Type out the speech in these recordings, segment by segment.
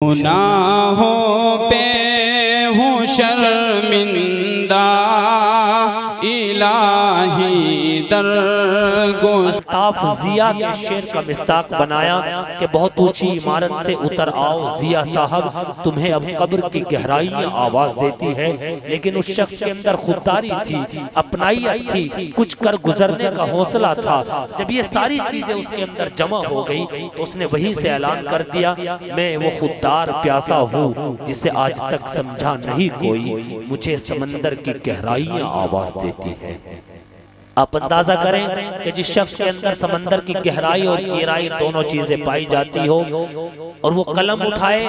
गुनाहों पे हूँ शर्मिंदा इलाही अल्ताफ जिया के शेर का मिस्ताक बनाया कि बहुत ऊंची इमारत से उतर आओ जिया साहब, तुम्हें अब कब्र की गहराइयां आवाज देती है। लेकिन उस शख्स के अंदर खुददारी थी, अपनाइयत थी, कुछ कर गुजरने का हौसला था। जब ये सारी चीजें उसके अंदर जमा हो गई तो उसने वहीं से ऐलान कर दिया, मैं वो खुददार प्यासा हूँ जिसे आज तक समझा नहीं कोई, मुझे समंदर की गहराइयां आवाज देती है। आप अंदाजा करें कि जिस शख्स के अंदर समंदर की गहराई और गहराई दोनों चीजें पाई जाती हो और वो कलम उठाए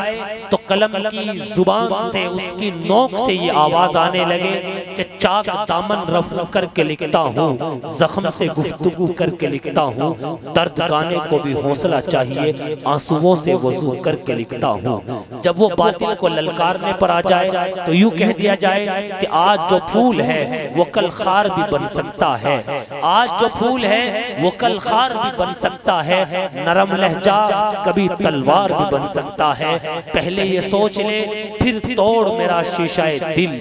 तो कलम की जुबान से, उसकी नोक से ये आवाज आने लगे कि चाक दामन रफ़ करके लिखता हूँ, जख्म से गुफ्तगू करके लिखता हूँ, दर्द गाने को भी हौसला चाहिए, आंसुओं से वजू करके लिखता हूँ। जब वो बातिल को ललकारने पर आ जाए तो यूं कह दिया जाए कि आज जो फूल है वो कल खार भी बन सकता है, आज जो फूल है वो कल खार भी बन सकता है, नरम लहजा कभी तलवार भी बन सकता है। पहले ये सोच ले फिर तोड़ मेरा शीशा दिल,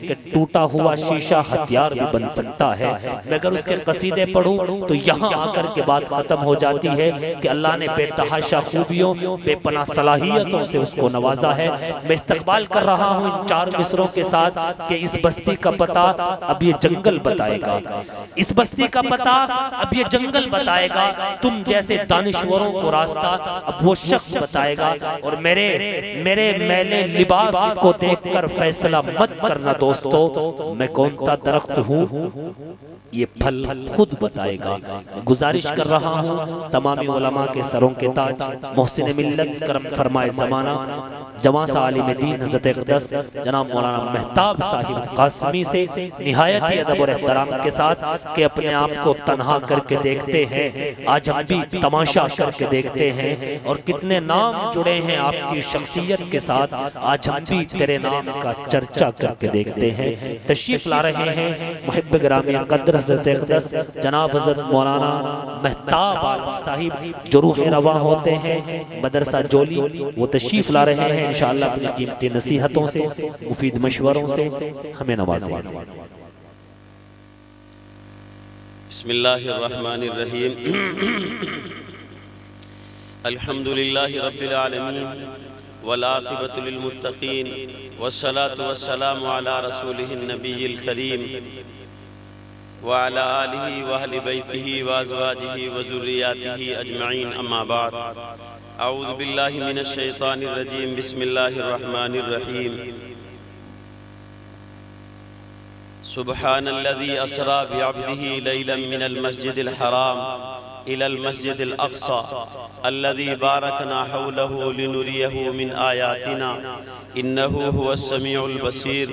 कि टूटा हुआ शीशा हथियार भी बन सकता है। मैं अगर उसके कसीदे पढ़ूं तो यहाँ आकर के बात खत्म हो जाती है कि अल्लाह ने बेतहाशा खूबियों, बेपनाह सलाहियतों से उसको नवाजा है। मैं इस्तकबाल कर रहा हूँ इन चार मिसरों के साथ कि इस बस्ती का पता अब ये जंगल बताएगा, इस बस्ती का पता अब ये जंगल बताएगा, तुम जैसे दानिश्वरों को रास्ता अब वो शख्स बताएगा। और मेरे मैले लिबास को देखकर फैसला मत करना दोस्तों, मैं कौन सा दरख्त हूँ ये फल खुद बताएगा। गुजारिश कर रहा हूँ तमामी उलमा के सरों के ताज, मोहसिन मिल्लत करम फरमाए ज़माना, जवां सा आलिम दीन हज़रत अक़दस जनाब मौलाना मेहताब साहिब कासमी से निहायत ही अदब और एहतराम के साथ कि अपने आप को तन्हा करके देखते हैं, आज हम भी तमाशा करके देखते हैं और कितने नाम जुड़े हैं आपकी शख्सियत के साथ, आज हम भी तेरे नाम का चर्चा करके देखते हैं। तशरीफ ला रहे हैं मुहिब्ब गिरामी क़द्र हज़रत अक़दस जनाब हज़रत मौलाना मेहताब आलम साहिब जो रूह रवा होते हैं मदरसा जोली, वो तशरीफ ला रहे हैं इंशाअल्लाह अपनी कीमती नसीहतों से, मुफीद मशवरों से हमें नवाजें। बिस्मिल्लाहिर्रहमानिर्रहीम अल्हम्दुलिल्लाहि रब्बिल आलमीन वल आक़िबतु लिल मुत्तक़ीन वस्सलातु वस्सलामु अला रसूलिहिन नबिय्यिल करीम व अला आलिहि व अहलि बैतिहि व अज़वाजिहि व ज़ुर्रिय्यातिहि अजमईन, अम्मा बाद। अऊज़ु बिल्लाहि मिनश शैतानिर रजीम, बिस्मिल्लाहिर रहमानिर रहीम। सुब्हानल्लज़ी अस्रा बिअब्दिही लैलन मिनल मस्जिदिल हराम इलल मस्जिदिल अक़सा अल्लज़ी बारकना हौलहु लिनुरियहु मिन आयातिना इन्नहु हुवस समीउल बसीर।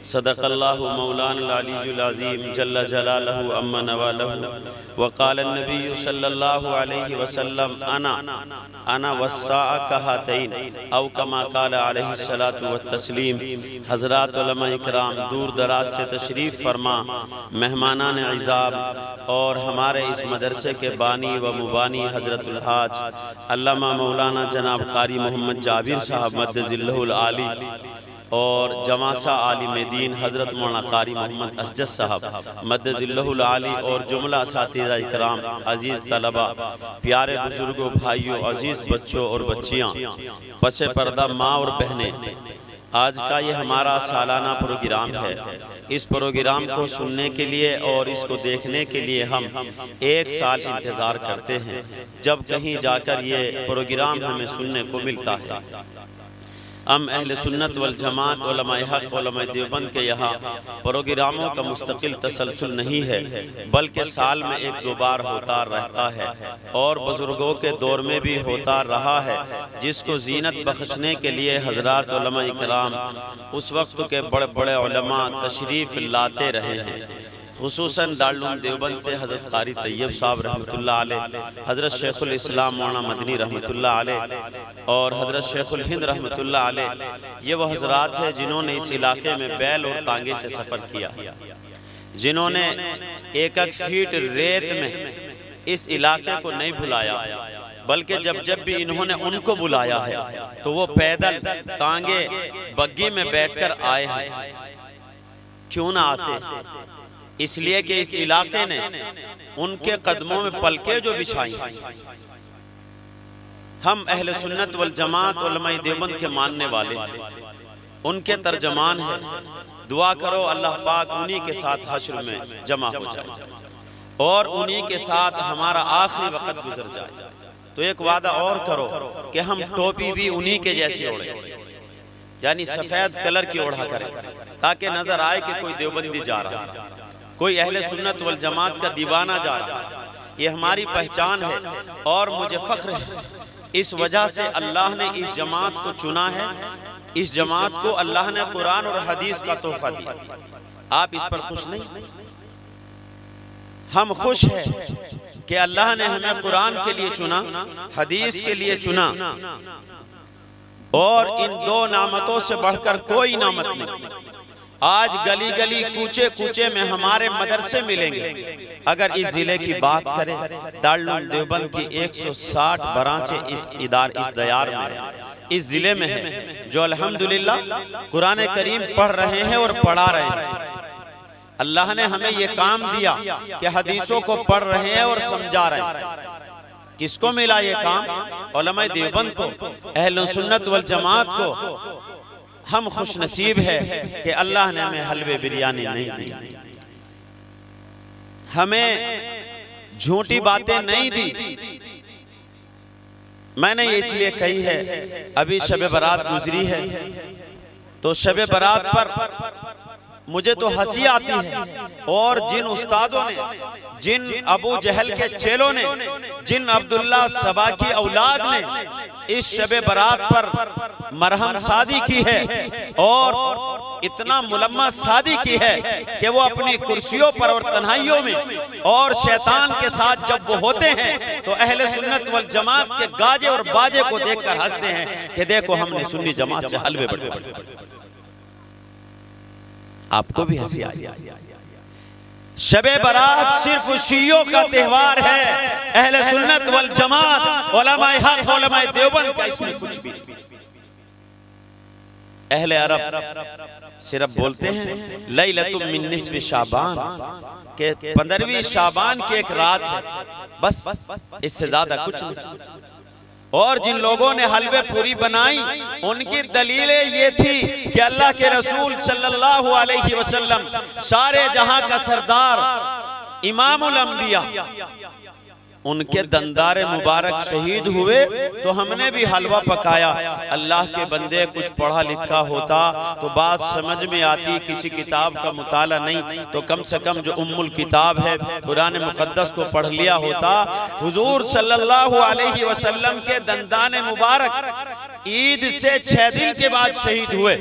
सदक़ल्लाहु मौलाना अलीयुल अज़ीम जल्ल जलालहु अम्मा नवालहु व क़ाल नबी सल्लल्लाहु अलैहि वसल्लम अना वस्साअ कहातैन औ कमा क़ाल अलैहि सलातु व तस्लीम। हज़रात उलमा इकराम, दूर दराज से तशरीफ़ फरमा मेहमानान इज़ाम और हमारे इस मदरसे के बानी व मुबानी हज़रतुल हाज अल्लामा मौलाना जनाब कारी मोहम्मद जाबिर साहब मद्दज़िल्लहुल आली और जवासा आलिम दीन हज़रत मौलाना कारी मोहम्मद असजद साहब मद्दज़िल्लहुल आली और जुमला असातिज़ा इकराम, अज़ीज़ तलबा, प्यारे बुजुर्गों, भाइयों, अज़ीज़ बच्चों और बच्चियाँ, पसे पर्दा माँ और बहनें, आज का ये हमारा सालाना प्रोग्राम है। इस प्रोग्राम को सुनने के लिए और इसको देखने के लिए हम एक साल इंतज़ार करते हैं, जब कहीं जाकर ये प्रोग्राम हमें सुनने को मिलता है। हम अहले सुन्नत वल जमात उलमाए हक़ उलमाए देवबंद के यहाँ प्रोग्रामों का मुस्तकिल तसलसल नहीं है, बल्कि साल में एक दो बार होता रहता है और बुजुर्गों के दौर में भी होता रहा है, जिसको जीनत बख्शने के लिए हज़रात उलमाए इकराम उस वक्त के बड़े बड़े उलमा तशरीफ़ लाते रहे हैं। खुसूसन दारुल देवबंद से हज़रत कारी तैयब साहब रहमतुल्लाह अलैह, हज़रत शेखुल इस्लाम मौलाना मदनी रहमतुल्लाह अलैह और हज़रत शेखुल हिंद रहमतुल्लाह अलैह, ये वो हज़रात हैं जिन्होंने इस इलाके में बैल और तांगे से सफ़र किया, जिन्होंने एक एक फीट रेत में इस इलाके को नहीं भुलाया, बल्कि जब जब भी इन्होंने उनको बुलाया है तो वो पैदल तांगे बग्गी में बैठकर आए हैं। क्यों ना आते? इसलिए कि इस इलाके ने उनके कदमों में पलके जो बिछाई। हम अहले सुन्नत वल जमात उलमाए देवबंद के मानने वाले उनके तर्जमान हैं। दुआ करो अल्लाह पाक उन्हीं के साथ हश्र में जमा हो जाए और उन्हीं के साथ हमारा आखिरी वक्त गुजर जाए। तो एक वादा और करो कि हम टोपी भी उन्हीं के जैसी ओढ़े, यानी सफेद कलर की ओढ़ा करें, ताकि नजर आए कि कोई देवबंदी जा रहा है, कोई अहले सुन्नत वल जमात का दीवाना जा रहा है। ये हमारी पहचान है और मुझे फख्र है। इस वजह से अल्लाह ने इस जमात को चुना है। इस जमात को अल्लाह ने कुरान और हदीस का तोहफा दिया। आप इस पर खुश नहीं? हम खुश हैं कि अल्लाह ने हमें कुरान के लिए चुना, हदीस के लिए चुना, और इन दो नामतों से बढ़कर कोई नामत नहीं। आज गली गली कूचे कूचे में हमारे मदरसे मिलेंगे। अगर इस जिले की बात करें, दारुल देवबंद की 160 ब्रांचें इस दयार में, इस जिले में है, जो अल्हम्दुलिल्लाह कुरान करीम पढ़ रहे हैं और पढ़ा रहे हैं। अल्लाह ने हमें ये काम दिया कि हदीसों को पढ़ रहे हैं और समझा रहे हैं। किसको मिला ये काम? उलमाए देवबंद को, अहले सुन्नत वल जमात को। हम खुश नसीब है कि अल्लाह ने हमें हलवे बिरयानी नहीं दी, हमें झूठी बातें नहीं दी। मैंने ये इसलिए कही है, अभी शब बारात गुजरी है, तो शब बारात पर मुझे तो हंसी आती है। और जिन उस्तादों ने, जिन अबू जहल के चेलों ने, जिन अब्दुल्ला सबा की औलाद ने इस शब बारात पर मरहम शादी की है और इतना मुलम्मा शादी की है कि वो अपनी कुर्सियों पर और तन्हाइयों में और शैतान के साथ जब वो होते हैं तो अहले सुन्नत वल जमात के गाजे और बाजे को देखकर हंसते हैं कि देखो हमने सुन्नी जमात से हलवे बटवाए। आपको भी हंसी आई? शबे बारात सिर्फ शियों का त्योहार है। अहले सुन्नत वल जमात, उलमाए हक, उलमाए देवबंद का इसमें कुछ भी। अहले अरब सिर्फ बोलते हैं लैलतुम मिन निस्फ़ शाबान, के 15वीं शाबान की एक रात है, बस इससे ज्यादा कुछ नहीं। और जिन लोगों ने हलवे पूरी बनाई उनकी दलीलें ये थी कि अल्लाह के रसूल सल्लल्लाहु अलैहि वसल्लम सारे जहां का सरदार इमामुल अंबिया, उनके दंदारे मुबारक शहीद हुए तो हमने भी हलवा पकाया। अल्लाह के बंदे, कुछ पढ़ा लिखा होता तो बात समझ में आती, किसी किताब का मुताला नहीं तो कम से कम जो उम्मुल किताब है कुरान मुकद्दस को पढ़ लिया होता। हुजूर सल्लल्लाहु अलैहि वसल्लम के दंदाने मुबारक ईद से 6 दिन के बाद शहीद हुए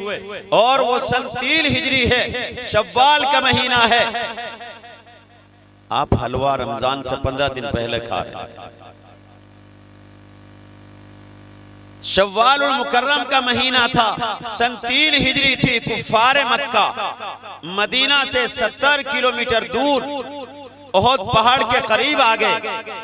और वो सन 3 हिजरी है, शव्वाल का महीना है। आप हलवा रमजान से 15 दिन पहले खा रहे हैं। शव्वाल मुकर्रम का महीना था, सन 3 हिजरी थी। कुफारे मक्का मदीना से 70 किलोमीटर दूर ओहद पहाड़ के करीब आ गए।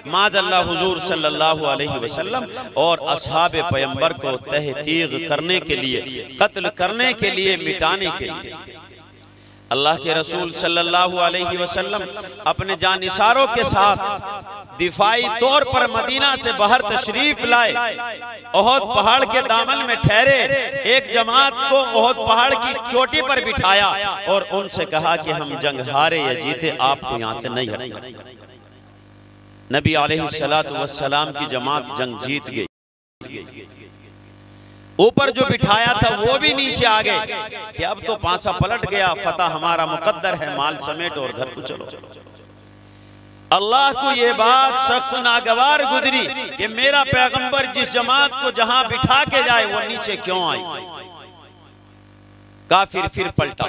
माज़अल्लाह हुजूर सल्लल्लाहु अलैहि वसल्लम और असहाबे पैगंबर को तहतीग करने के लिए, कत्ल करने के लिए, मिटाने के लिए अल्लाह के रसूल सल्लल्लाहु अलैहि वसल्लम अपने जानिसारों के साथ दिफाई तौर पर मदीना से बाहर तशरीफ लाए। ओहद पहाड़ के दामन में ठहरे, एक जमात को ओहद पहाड़ की चोटी पर बिठाया और उनसे कहा कि हम जंग हारे या जीते, आपको यहाँ से नहीं हटेंगे। नबी अलैहिस्सलातु वस्सलाम की जमात जंग जीत गई। ऊपर जो बिठाया था वो भी नीचे आ गए कि अब तो पासा पलट गया, फतह हमारा मुकद्दर है, माल समेट और घर को चलो। अल्लाह को ये बात सख्त नागवार गुजरी कि मेरा पैगंबर जिस जमात को जहां बिठा के जाए वो नीचे क्यों आई। काफिर फिर पलटा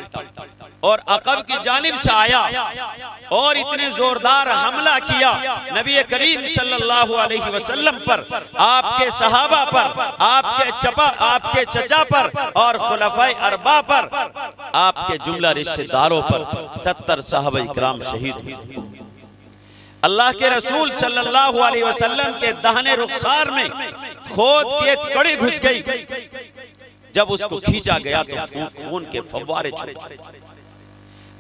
और अकब की जानिब से आया और इतने जोरदार हमला किया नबी करीम सल्लल्लाहु अलैहि वसल्लम पर, आपके सहाबा पर, आपके चचा पर और खुलफाए अरबा पर, आपके जुमला रिश्तेदारों पर। 70 सहाबा इकराम शहीद हुए। अल्लाह के रसूल सल्लल्लाहु अलैहि वसल्लम के दाहिने रुखसार में खोद की एक कड़ी घुस गई। जब उसको खींचा गया तो खून के फव्वारे छूटे।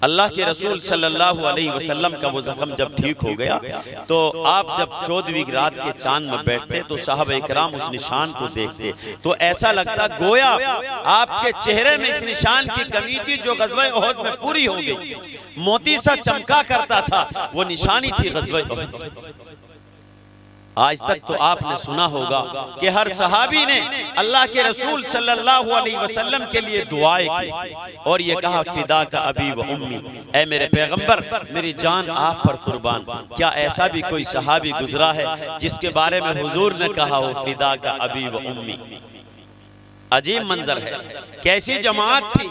अल्लाह के रसूल सल्लल्लाहु अलैहि वसल्लम का वो जख्म जब ठीक हो गया तो आप जब 14वीं रात के चांद में बैठते तो साहबा इकराम उस निशान को देखते तो ऐसा लगता गोया आपके चेहरे में इस निशान की कमी थी जो गज़वा उहद में पूरी हो गई। मोती सा चमका करता था, वो निशानी थी गज़वा उहद। आज तक तो आपने सुना होगा कि हर सहाबी ने अल्लाह के रसूल सल्लल्लाहु अलैहि वसल्लम के लिए दुआएं की और ये कहा फिदा का अबी व उम्मी, ऐ मेरे पैगंबर मेरी जान आप पर कुर्बान। क्या ऐसा भी कोई सहाबी गुजरा है जिसके बारे में हुजूर ने कहा हो फिदा का अबी व उम्मी? अजीब मंजर है। कैसी जमात थी,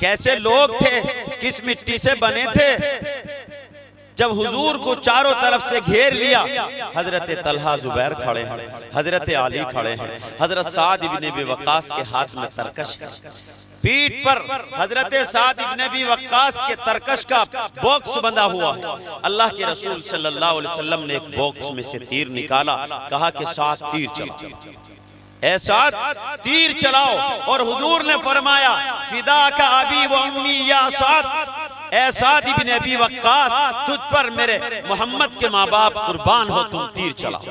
कैसे लोग थे, किस मिट्टी से बने थे। जब हुजूर को चारों तरफ से घेर लिया, हजरत तलहा जुबैर खड़े हैं, हजरत अली खड़े हैं, हजरत साद इब्न अबी वक्कास के हाथ में तरकश है। पीठ पर हजरत साद इब्न अबी वक्कास के तरकश का बॉक्स बंधा हुआ है। अल्लाह के रसूल सल्लल्लाहु अलैहि वसल्लम ने एक बॉक्स में से तीर निकाला, कहा कि 7 तीर चलाओ, ऐ 7 तीर चलाओ। और हुजूर ने फरमाया फिदा का अबी व उम्मी या साद, ऐ साद इब्न अबी वक्कास तुझ पर मेरे मोहम्मद के माँ बाप कुर्बान हो, तुम तीर चलाओ।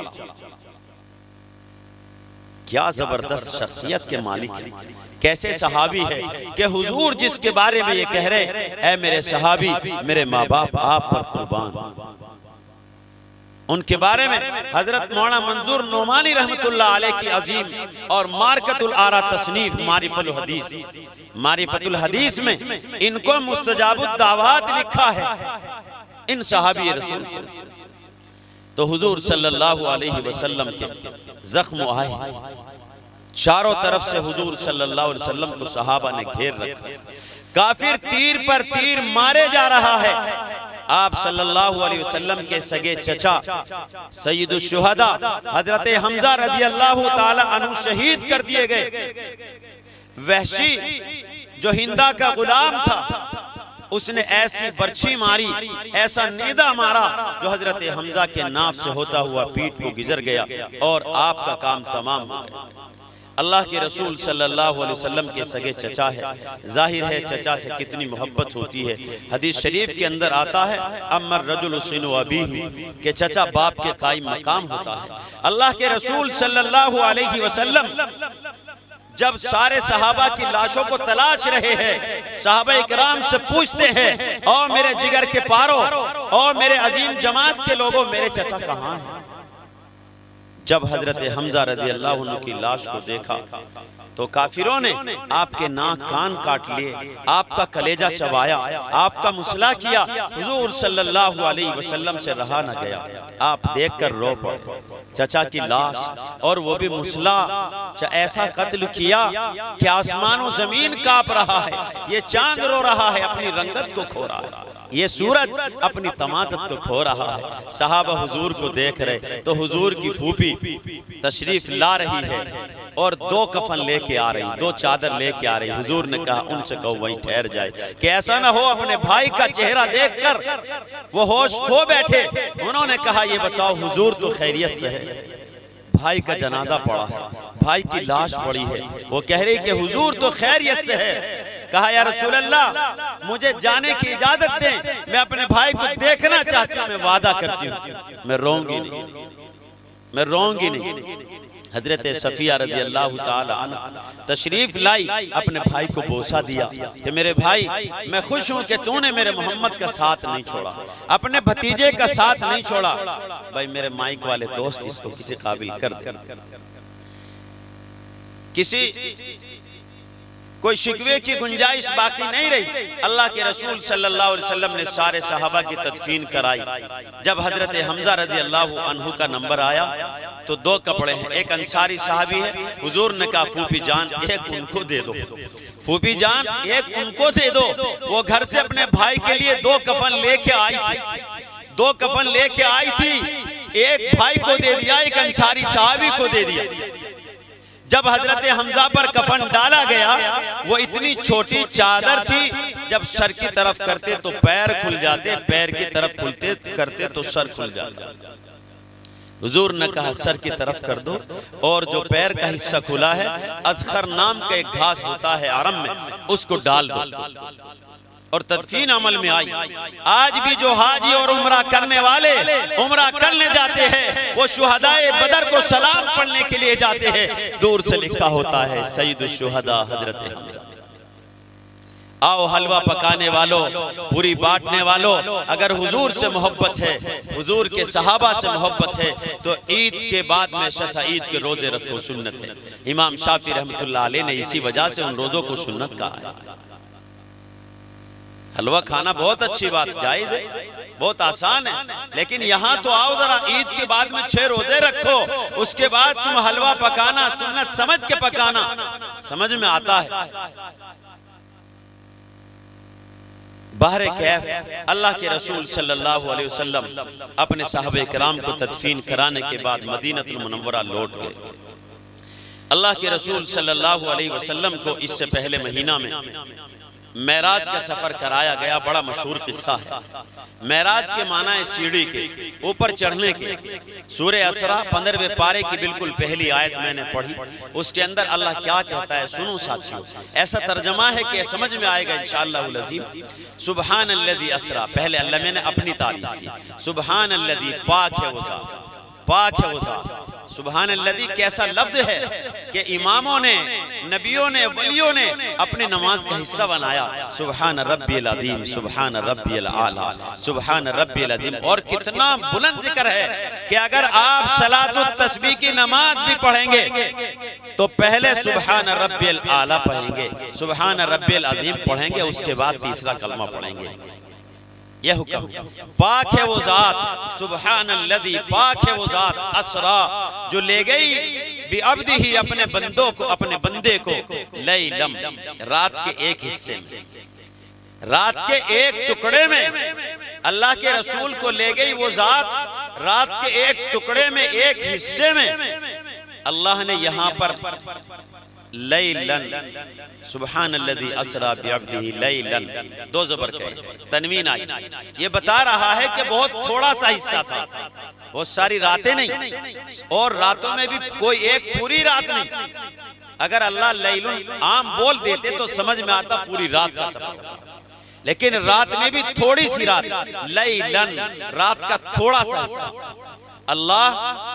क्या जबरदस्त शख्सियत के मालिक है, कैसे सहाबी है कि हुजूर जिसके बारे में ये कह रहे, ऐ मेरे सहाबी मेरे माँ बाप आप पर कुर्बान। उनके बारे में हजरत मौलाना मंजूर नोमानी रहमतुल्लाह अलैह की अजीम और मार्कतुल आरा तसनीफ मारिफतुल हदीस, मारिफतुल हदीस में इनको मुस्तजाबुद दावात लिखा है इन सहाबी रसूल। तो हुजूर सल्लल्लाहु अलैहि वसल्लम के जख्म आए, चारों तरफ से हुजूर सल्लल्लाहु अलैहि वसल्लम को सहाबा ने घेर रखा। काफिर तीर पर तीर मारे जा रहा है। आप सल्लल्लाहु अलैहि वसल्लम के सगे चचा सय्यदुश शुहदा हजरत हमजा रज़ी अल्लाह ताला अन्हु शहीद कर दिए गए। वहशी जो हिंदा का गुलाम था, उसने ऐसी बर्छी मारी, ऐसा नीदा मारा जो हजरत हमजा के नाफ से होता हुआ पीठ को गुजर गया और आपका काम तमाम हो गया। अल्लाह के रसूल सल्लल्लाहु अलैहि वसल्लम के सगे चचा है, जाहिर है चचा से कितनी मोहब्बत होती है। हदीस शरीफ के अंदर आता है अमर रजुल सिनु अबीही, के चचा बाप के कायम मकाम होता है। अल्लाह के रसूल सल्लल्लाहु अलैहि वसल्लम जब सारे सहाबा की लाशों को तलाश रहे हैं, सहाबा इकराम से पूछते हैं, और मेरे जिगर के पारो और मेरे अजीम जमात के लोगों, मेरे चचा कहाँ हैं? जब हजरत हमजा रजी अल्लाह अन्हु की लाश को देखा तो काफिरों ने आपके नाक कान काट लिए, आपका कलेजा चबाया, आपका मुसला किया। हुजूर सल्लल्लाहु अलैहि वसल्लम से रहा न गया, आप देखकर रो पड़े। चचा की लाश और वो भी मुसला, ऐसा कत्ल किया कि आसमान और जमीन कांप रहा है। ये चांद रो रहा है, अपनी रंगत को खो रहा है, ये सूरज अपनी तमाज़त को खो रहा है। सहाबा हुजूर को देख रहे तो हुजूर की फूफी तशरीफ ला रही है और 2 कफन लेके आ रही, 2 चादर लेके आ रही। हुजूर ने कहा उनसे कहो वहीं ठहर जाए कि ऐसा ना हो अपने भाई का चेहरा देखकर वो होश खो बैठे। उन्होंने कहा ये बताओ हुजूर तो खैरियत से है? भाई का जनाजा पड़ा है, भाई की लाश पड़ी है, वो कह रही कि हुजूर तो खैरियत से है। कहा या रसूल अल्लाह मुझे जाने की इजाजत दें, मैं अपने भाई को देखना चाहती हूँ, मैं वादा करती हूँ मैं रोऊंगी नहीं, मैं रोऊंगी नहीं। हजरत सफिया रजी अल्लाह ताला अन्हा तशरीफ लाई, अपने भाई को बोसा दिया कि मेरे भाई मैं खुश हूँ कि तूने मेरे मोहम्मद का साथ नहीं छोड़ा, अपने भतीजे का साथ नहीं छोड़ा। भाई मेरे माइक वाले दोस्त इसको किसी काबिल कर दे, किसी कोई शिकवे की गुंजाइश बाकी नहीं रही। अल्लाह के रसूल सल्लल्लाहु अलैहि वसल्लम ने सारे सहाबा की तदफीन कराई। जब हजरत हमजा रजी अल्लाह अन्हु का नंबर आया तो 2 कपड़े हैं, एक अंसारी साहबी है। हुजूर ने कहा फूफी जान एक उनको दे दो, फूफी जान एक उनको दे दो। वो घर से अपने भाई के लिए 2 कफन लेके आई थी, 2 कफन लेके आई थी, एक भाई को दे दिया, एक अंसारी साहबी को दे दिया। जब हजरत हमजा पर कफन डाला गया, वो इतनी छोटी चादर थी जब सर की तरफ करते तो पैर खुल जाते, पैर की तरफ खुलते करते तो सर खुल जाता। हुजूर ने कहा सर की तरफ कर दो, और जो पैर का हिस्सा खुला है, अज़खर नाम का एक घास होता है आरम में, उसको डाल दो, और तदफीन अमल में आई। आज भी जो हाजी और उम्रा करने वाले उम्रा करने जाते हैं, वो शुहदाए बदर को सलाम पढ़ने के लिए जाते हैं। दूर से लिखा होता है सैयदुश शुहदा हजरत हमजा। आओ हलवा पकाने वालों, पूरी बांटने वालों, अगर हुजूर से मोहब्बत है, हुजूर के सहाबा से मोहब्बत है, तो ईद के बाद में शशा ईद के रोजे रखो, सुन्नत है। इमाम शाफी रहमतुल्लाह अलैह ने इसी वजह से उन रोजों को सुन्नत कहा है। हलवा खाना बहुत अच्छी बात, जायज है, बहुत आसान है, लेकिन यहाँ तो आओ जरा ईद के बाद में 6 रोजे रखो, उसके बाद तुम हलवा पकाना सुन्नत समझ के पकाना, समझ में आता है। बहरे कैफ अल्लाह के रसूल सल्लल्लाहु अलैहि वसल्लम अपने साहबे किराम को तदफीन कराने के बाद मदीनतुल मुनव्वरा लौट गए। अल्लाह के रसूल सल्लल्लाहु अलैहि वसल्लम को इससे पहले महीना में मेराज का सफर कराया गया। बड़ा मशहूर किस्सा है। मेराज के माना है सीढ़ी के ऊपर चढ़ने के। सूरह असरा 15वें पारे की बिल्कुल पहली आयत मैंने पढ़ी, उसके अंदर अल्लाह क्या कहता है सुनो साथियों। ऐसा तर्जमा है कि समझ में आएगा इंशाअल्लाहुल अज़ीम। सुब्हानल्लज़ी असरा, पहले अल्लाह मैंने अपनी तारीफ की। सुब्हानल्लज़ी, पाक है वो ज़ात, पाक है वो ज़ात। सुब्हानल्लज़ी कैसा लफ्ज़ है कि इमामों ने, नबियों ने, वलियों ने अपनी नमाज का हिस्सा बनाया। सुब्हान रब्बियल अज़ीम, सुब्हान रब्बियल आला, सुब्हान रब्बियल अज़ीम। और कितना बुलंद जिक्र है कि अगर आप सलातुत तस्बीह की नमाज भी पढ़ेंगे तो पहले सुब्हान रब्बियल आला पढ़ेंगे, सुब्हान रब्बियल अज़ीम पढ़ेंगे, उसके बाद तीसरा कलमा पढ़ेंगे। यह हुक्म, पाक है वो जात, सुब्हानल्लज़ी, पाक है वो जात, असरा जो ले गई बिअब्दिही, अपने बंदों को, अपने बंदे को, लैलम, रात के एक हिस्से में, रात के एक टुकड़े में अल्लाह के रसूल को ले गई वो जात। रात के एक टुकड़े में, एक हिस्से में अल्लाह ने यहाँ पर लैलन, सुब्हानल्लज़ी असरा बिअब्दिही लैलन, 2 ज़बर कहे, तनवीन आई। ये बता रहा है कि बहुत थोड़ा सा हिस्सा था, बहुत सारी रातें नहीं, और रातों में भी कोई एक पूरी रात नहीं। अगर अल्लाह लैलुन आम बोल देते तो समझ में आता पूरी रात का सफर, लेकिन रात में भी थोड़ी सी रात, लैलन, रात का थोड़ा सा हिस्सा अल्लाह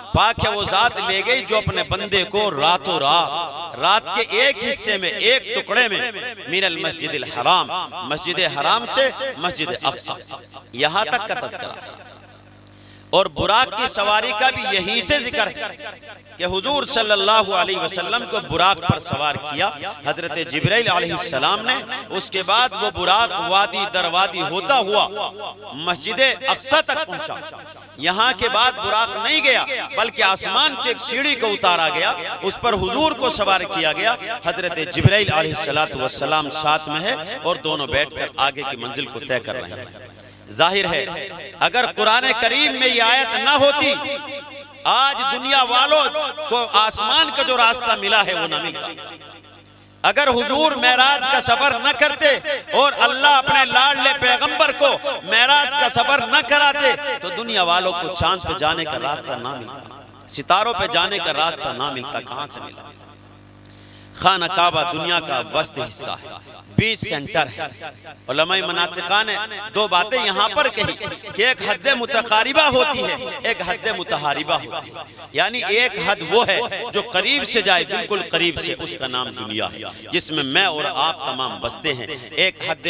पाक है वो जात ले गई जो अपने बंदे को रातों रात के एक हिस्से में, एक टुकड़े में, मिनल मस्जिदिल हराम, मस्जिद हराम से मस्जिद अक्सा, यहाँ तक का तज़किरा है। और बुराक की सवारी का भी यहीं से जिक्र है कि हुजूर सल्लल्लाहु अलैहि वसल्लम को बुराक पर सवार किया हजरत जिब्राइल अलैहिस्सलाम ने। उसके बाद वो बुराक वादी दर वादी होता हुआ मस्जिद अक्सा तक पहुंचा। यहाँ के बाद बुराक नहीं गया, बल्कि आसमान से एक सीढ़ी को उतारा गया, उस पर हुजूर को सवार किया गया। हजरत जिब्राइल अलैहिस्सलातु वस्सलाम साथ में है और दोनों बैठकर आगे की मंजिल को तय कर रहे हैं। जाहिर है अगर कुरान करीम में ये आयत ना होती, आज दुनिया वालों को आसमान का जो रास्ता मिला है वो ना मिलता। अगर हुजूर मेराज का सफर न करते और अल्लाह अपने लाडले पैगंबर को मेराज का सफर न कराते तो दुनिया वालों को चांद पे जाने का रास्ता ना मिलता, सितारों पे जाने का रास्ता ना मिलता। कहां से मिला? खाना काबा दुनिया का वस्त हिस्सा है, बीच सेंटर है। उलमाए मनातिका ने 2 बातें यहाँ पर कही कि एक हद मुतकारिबा होती है, एक हद मुतहारिबा होती है। यानी एक हद वो है जो करीब से जाए, बिल्कुल करीब से, उसका नाम दुनिया है, जिसमें मैं और आप तमाम बसते हैं। एक हद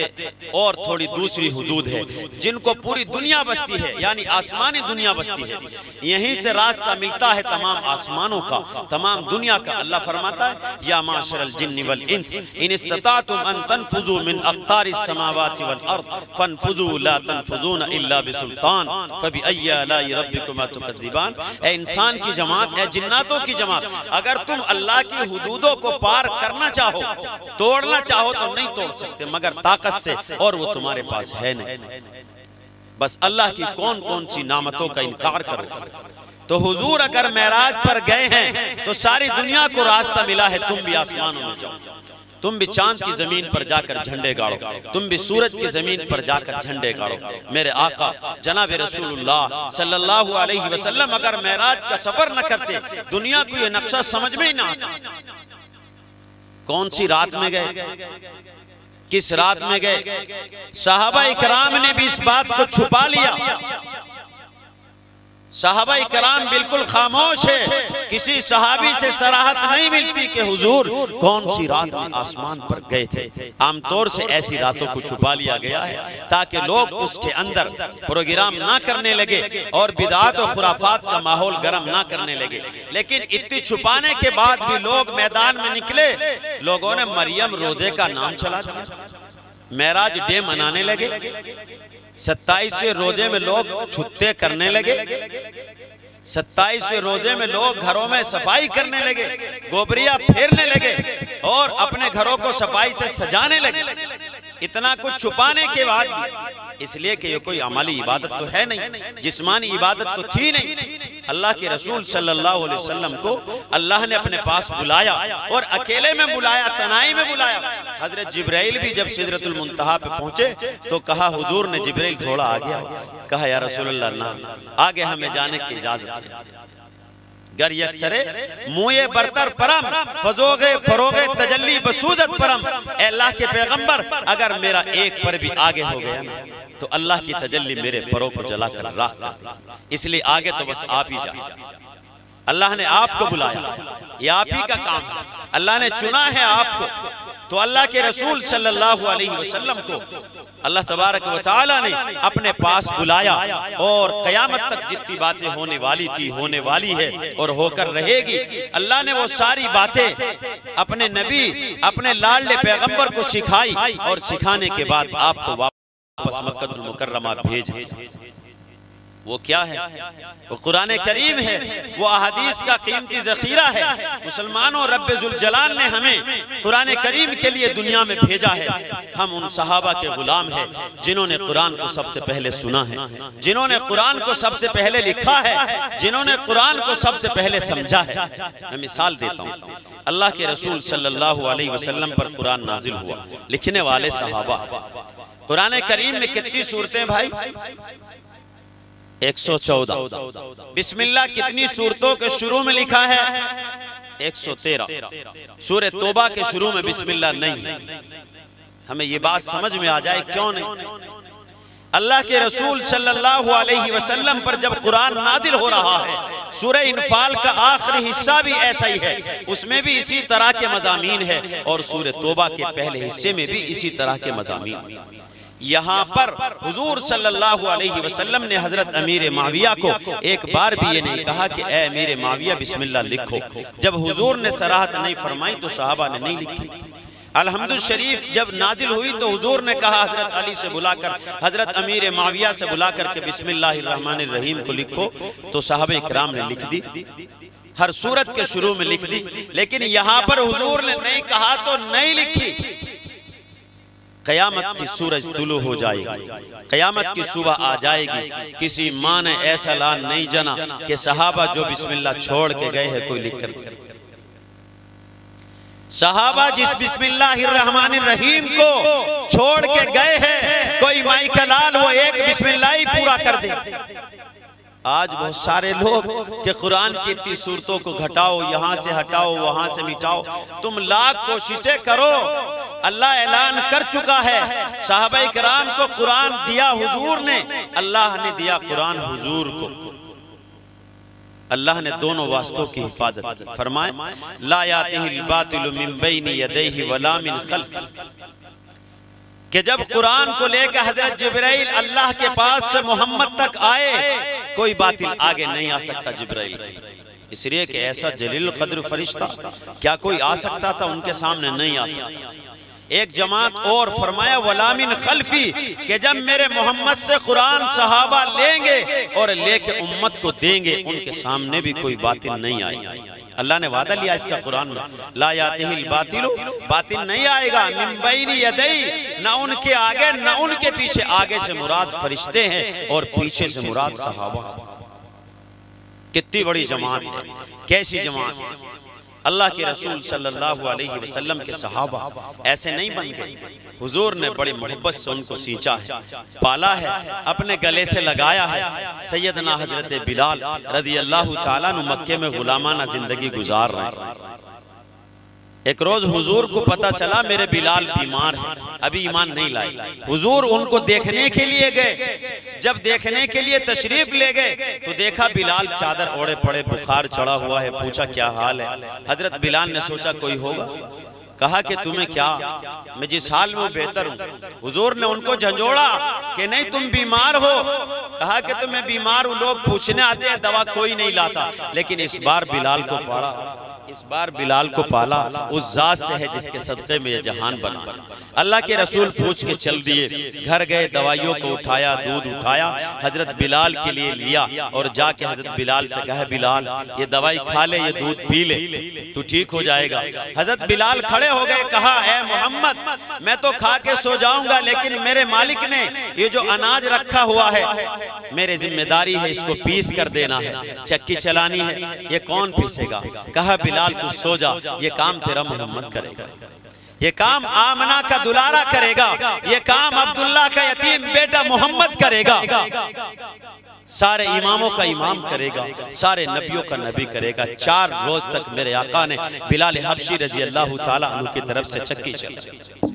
और थोड़ी दूसरी हुदूद है जिनको पूरी दुनिया बसती है, यानी आसमानी दुनिया बसती है। यहीं से रास्ता मिलता है तमाम आसमानों का, तमाम दुनिया का। अल्लाह फरमाता है या माशरल जिन्नि वल इंस इन इस्ततातुम अन तनफुजू मिन अक़तारिस समावाति वल अर्द फनफुजू ला तनफुजून इल्ला बिसुल्तान फबिअय्यि आलाइ रब्बिकुमा तुकज़्ज़िबान। ए इंसान की जमात, ए जिन्नातों की जमात, अगर तुम अल्लाह की हुदूदों को पार करना चाहो, तोड़ना चाहो तो नहीं तोड़ सकते मगर ताकत से, और वो तुम्हारे पास है नहीं। बस अल्लाह की कौन कौन सी नामतों का इनकार करो। तो हुजूर अगर मेराज पर गए हैं तो सारी दुनिया को रास्ता मिला है, तुम भी आसमानों में जाओ, तुम भी चांद की जमीन पर जाकर झंडे गाड़ो, तुम भी सूरज की जमीन पर जाकर झंडे गाड़ो। मेरे आका जनाब रसूलुल्लाह सल्लल्लाहु अलैहि वसल्लम अगर मेराज का सफर न करते, दुनिया को ये नक्शा समझ में ही ना आता। कौन सी रात में गए, किस रात में गए, सहाबा इकराम ने भी इस बात को छुपा लिया। सहाबा इकराम बिल्कुल खामोश है, किसी सहाबी से सराहत नहीं मिलती कि हुजूर कौन सी रात में आसमान पर गए थे। आमतौर से ऐसी रातों को छुपा लिया गया है ताकि लोग उसके अंदर प्रोग्राम ना करने लगे और बिदात और खुराफात का माहौल गर्म ना करने लगे। लेकिन इतनी छुपाने के बाद भी लोग मैदान में निकले, लोगों ने मरियम रोजे का नाम चला दिया, मेराज डे मनाने लगे, 27वें रोजे में लोग छुट्टे करने लगे, 27वें रोजे में लोग घरों में सफाई करने लगे, गोबरिया फेरने लगे और अपने घरों को सफाई से सजाने लगे। इतना कुछ छुपाने के बाद, इसलिए कि ये कोई अमली इबादत तो है नहीं, जिस्मानी इबादत तो थी नहीं। अल्लाह के रसूल सल्लल्लाहु अलैहि वसल्लम को अल्लाह ने अपने पास बुलाया और अकेले में बुलाया, तनाई में बुलाया। हजरत जिब्राइल भी जब सिदरतुल मुंतहा पे पहुंचे तो कहा हुजूर ने जिब्राइल थोड़ा आगे आओ। कहा या रसूलल्लाह ना, आगे हमें जाने की इजाजत है। गर यकसरे मुए बरतर परम फजोगे फरोगे तजल्ली बसूदत परम। अल्लाह के पैगंबर अगर मेरा एक पर भी आगे हो गया ना तो अल्लाह की तजल्ली मेरे परों को जलाकर राख कर दी। इसलिए आगे तो बस आप ही जाए। अल्लाह ने आपको बुलाया, ये आप ही का काम है, अल्लाह ने चुना है आपको। तो अल्लाह के रसूल सल्लल्लाहु अलैहि वसल्लम को अल्लाह तबारक व तआला ने अपने पास बुलाया और क़यामत तक जितनी बातें होने वाली थी, होने वाली है और होकर रहेगी, अल्लाह ने वो सारी बातें अपने नबी, अपने लाडले पैगंबर को सिखाई और सिखाने के बाद आपको वापस मक्कतुल मुकर्रमा भेज। वो क्या है? वो कुरान करीम है, वो अहादीस का कीमती ज़ख़ीरा है। मुसलमानों, रब्बे ज़ुल जलाल ने हमें कुरान करीम के लिए दुनिया में भेजा है। हम उन सहाबा के गुलाम हैं जिन्होंने कुरान को सबसे पहले सुना है, जिन्होंने कुरान को सबसे पहले लिखा है, जिन्होंने कुरान को सबसे पहले समझा है। मैं मिसाल देता हूँ, अल्लाह के रसूल सल्लल्लाहु अलैहि वसल्लम पर कुरान नाजिल हुआ, लिखने वाले सहाबा। कुरान करीम में कितनी सूरतें भाई? 114। बिस्मिल्लाह कितनी सूरतों के शुरू में लिखा है? 113। सूरह तौबा के शुरू में बिस्मिल्लाह नहीं है। हमें ये बात समझ में आ जाए क्यों नहीं। अल्लाह के रसूल सल्लल्लाहु अलैहि वसल्लम पर जब कुरान नादिल हो रहा है, सूरह इनफाल का आखिरी हिस्सा भी ऐसा ही है, उसमें भी इसी तरह के मज़ामीन है और सूरह तौबा के पहले हिस्से में भी इसी तरह के मज़ामीन। यहाँ पर हुजूर सल्लल्लाहु अलैहि वसल्लम ने हजरत अमीर माविया को एक बार भी ये नहीं कहा कि ए अमीर माविया बिस्मिल्लाह लिखो। जब हुजूर ने सराहत नहीं फरमाई तो सहाबा ने नहीं लिखी। अलहम्दुल शरीफ जब नाजिल हुई तो हुजूर ने कहा हजरत अली से बुलाकर, हजरत अमीर माविया से बुलाकर के बिस्मिल्लाहिर्रहमानिर रहीम को लिखो, तो सहाबा इकराम ने लिख दी, हर सूरत के शुरू में लिख दी। लेकिन यहाँ पर हुजूर ने नहीं कहा तो नहीं लिखी। क़यामत की सूरज तुलू हो जाएगी, क़यामत की सुबह आ जाएगी, किसी माँ ने ऐसा लान नहीं जना कि सहाबा जो बिस्मिल्लाह छोड़ के गए हैं कोई लिख कर। सहाबा जिस बिस्मिल्लाहिर्रहमानिर्रहीम को छोड़ के गए हैं, कोई माई का लाल वो एक बिस्मिल्लाह ही पूरा कर दे। आज बहुत सारे लोग के कुरान की इतनी सूरतों को घटाओ, यहाँ से हटाओ, वहां से मिटाओ। तुम लाख कोशिशें करो, अल्लाह ऐलान कर चुका है, सहाबा इकराम को कुरान दिया हुजूर ने, अल्लाह ने दिया कुरान हुजूर को। अल्लाह ने दोनों वास्तों की हिफाजत की। फरमाए ला यातिहिल बातिलु मिन बैनि यदैहि वला मिन खल्फिही, कि जब कुरान को लेकर हजरत जिब्राइल अल्लाह के पास से मोहम्मद तक आए, कोई बातिल आगे नहीं आ सकता जिब्राइल। इसलिए कि ऐसा जलील कद्र फरिश्ता क्या कोई आ सकता था? उनके सामने नहीं आ सकता। एक जमात और फरमाया वला मिन खल्फी, कि जब मेरे मोहम्मद से कुरान सहाबा लेंगे और लेके उम्मत को देंगे, उनके सामने भी कोई बातिल नहीं आएगी। अल्लाह ने वादा लिया इसका कुरान में, ला यातिहिल बातिलु, बातिल नहीं आएगा, मिन बैनि यदैहि, न उनके आगे न उनके पीछे। आगे से मुराद फरिश्ते हैं और पीछे से मुराद सहाबा। कितनी बड़ी जमात है, कैसी जमात है। अल्लाह के रसूल सल्लल्लाहु अलैहि वसल्लम के सहाबा ऐसे नहीं बन गए। हुजूर ने बड़ी मोहब्बत से उनको सींचा है, पाला है, अपने गले से लगाया है। सैयदना हजरत बिलाल रज़ी अल्लाह ताला अन्हु मक्के में गुलामाना जिंदगी गुजार रहे हैं। एक रोज हुजूर को पता चला मेरे बिलाल बीमार हैं, अभी ईमान नहीं लाए। हुजूर उनको देखने के लिए गए। जब देखने के लिए तशरीफ ले गए तो देखा बिलाल चादर ओढ़े पड़े, बुखार चढ़ा हुआ है। पूछा क्या हाल है? हजरत बिलाल ने सोचा कोई होगा, कहा कि तुम्हें क्या, मैं जिस हाल में बेहतर हूँ। हुजूर ने उनको झंझोड़ा कि नहीं तुम बीमार हो। कहा कि तो मैं बीमार हूँ, लोग पूछने आते हैं, दवा कोई नहीं लाता। लेकिन इस बार बिलाल को पाला, इस बार बिलाल को पाला उस जात से है जिसके सदक़े में ये जहान बना। अल्लाह के रसूल पूछ के चल दिए, घर गए, दवाइयों को उठाया, दूध उठाया, हजरत बिलाल के लिए लिया और जाके हजरत बिलाल से कहा बिलाल ये दवाई खा ले, ये दूध पी ले, तू ठीक हो जाएगा। हजरत बिलाल खड़े हो गए, कहा ए मोहम्मद मैं तो खा के सो जाऊंगा, लेकिन मेरे मालिक ने ये जो अनाज रखा हुआ है मेरी जिम्मेदारी है, इसको पीस कर देना है, चक्की चलानी है, ये कौन पीसेगा? कहा बिलाल तू सो जा, ये काम तेरा मोहम्मद करेगा, ये काम आमना का दुलारा करेगा, ये काम अब्दुल्ला का यतीम बेटा मोहम्मद करेगा, सारे इमामों का इमाम करेगा, सारे नबियों का नबी करेगा। 4 रोज तक मेरे आका ने बिलाल हबशी रजी अल्लाह ताला अन्हु की तरफ से चक्की चलाई।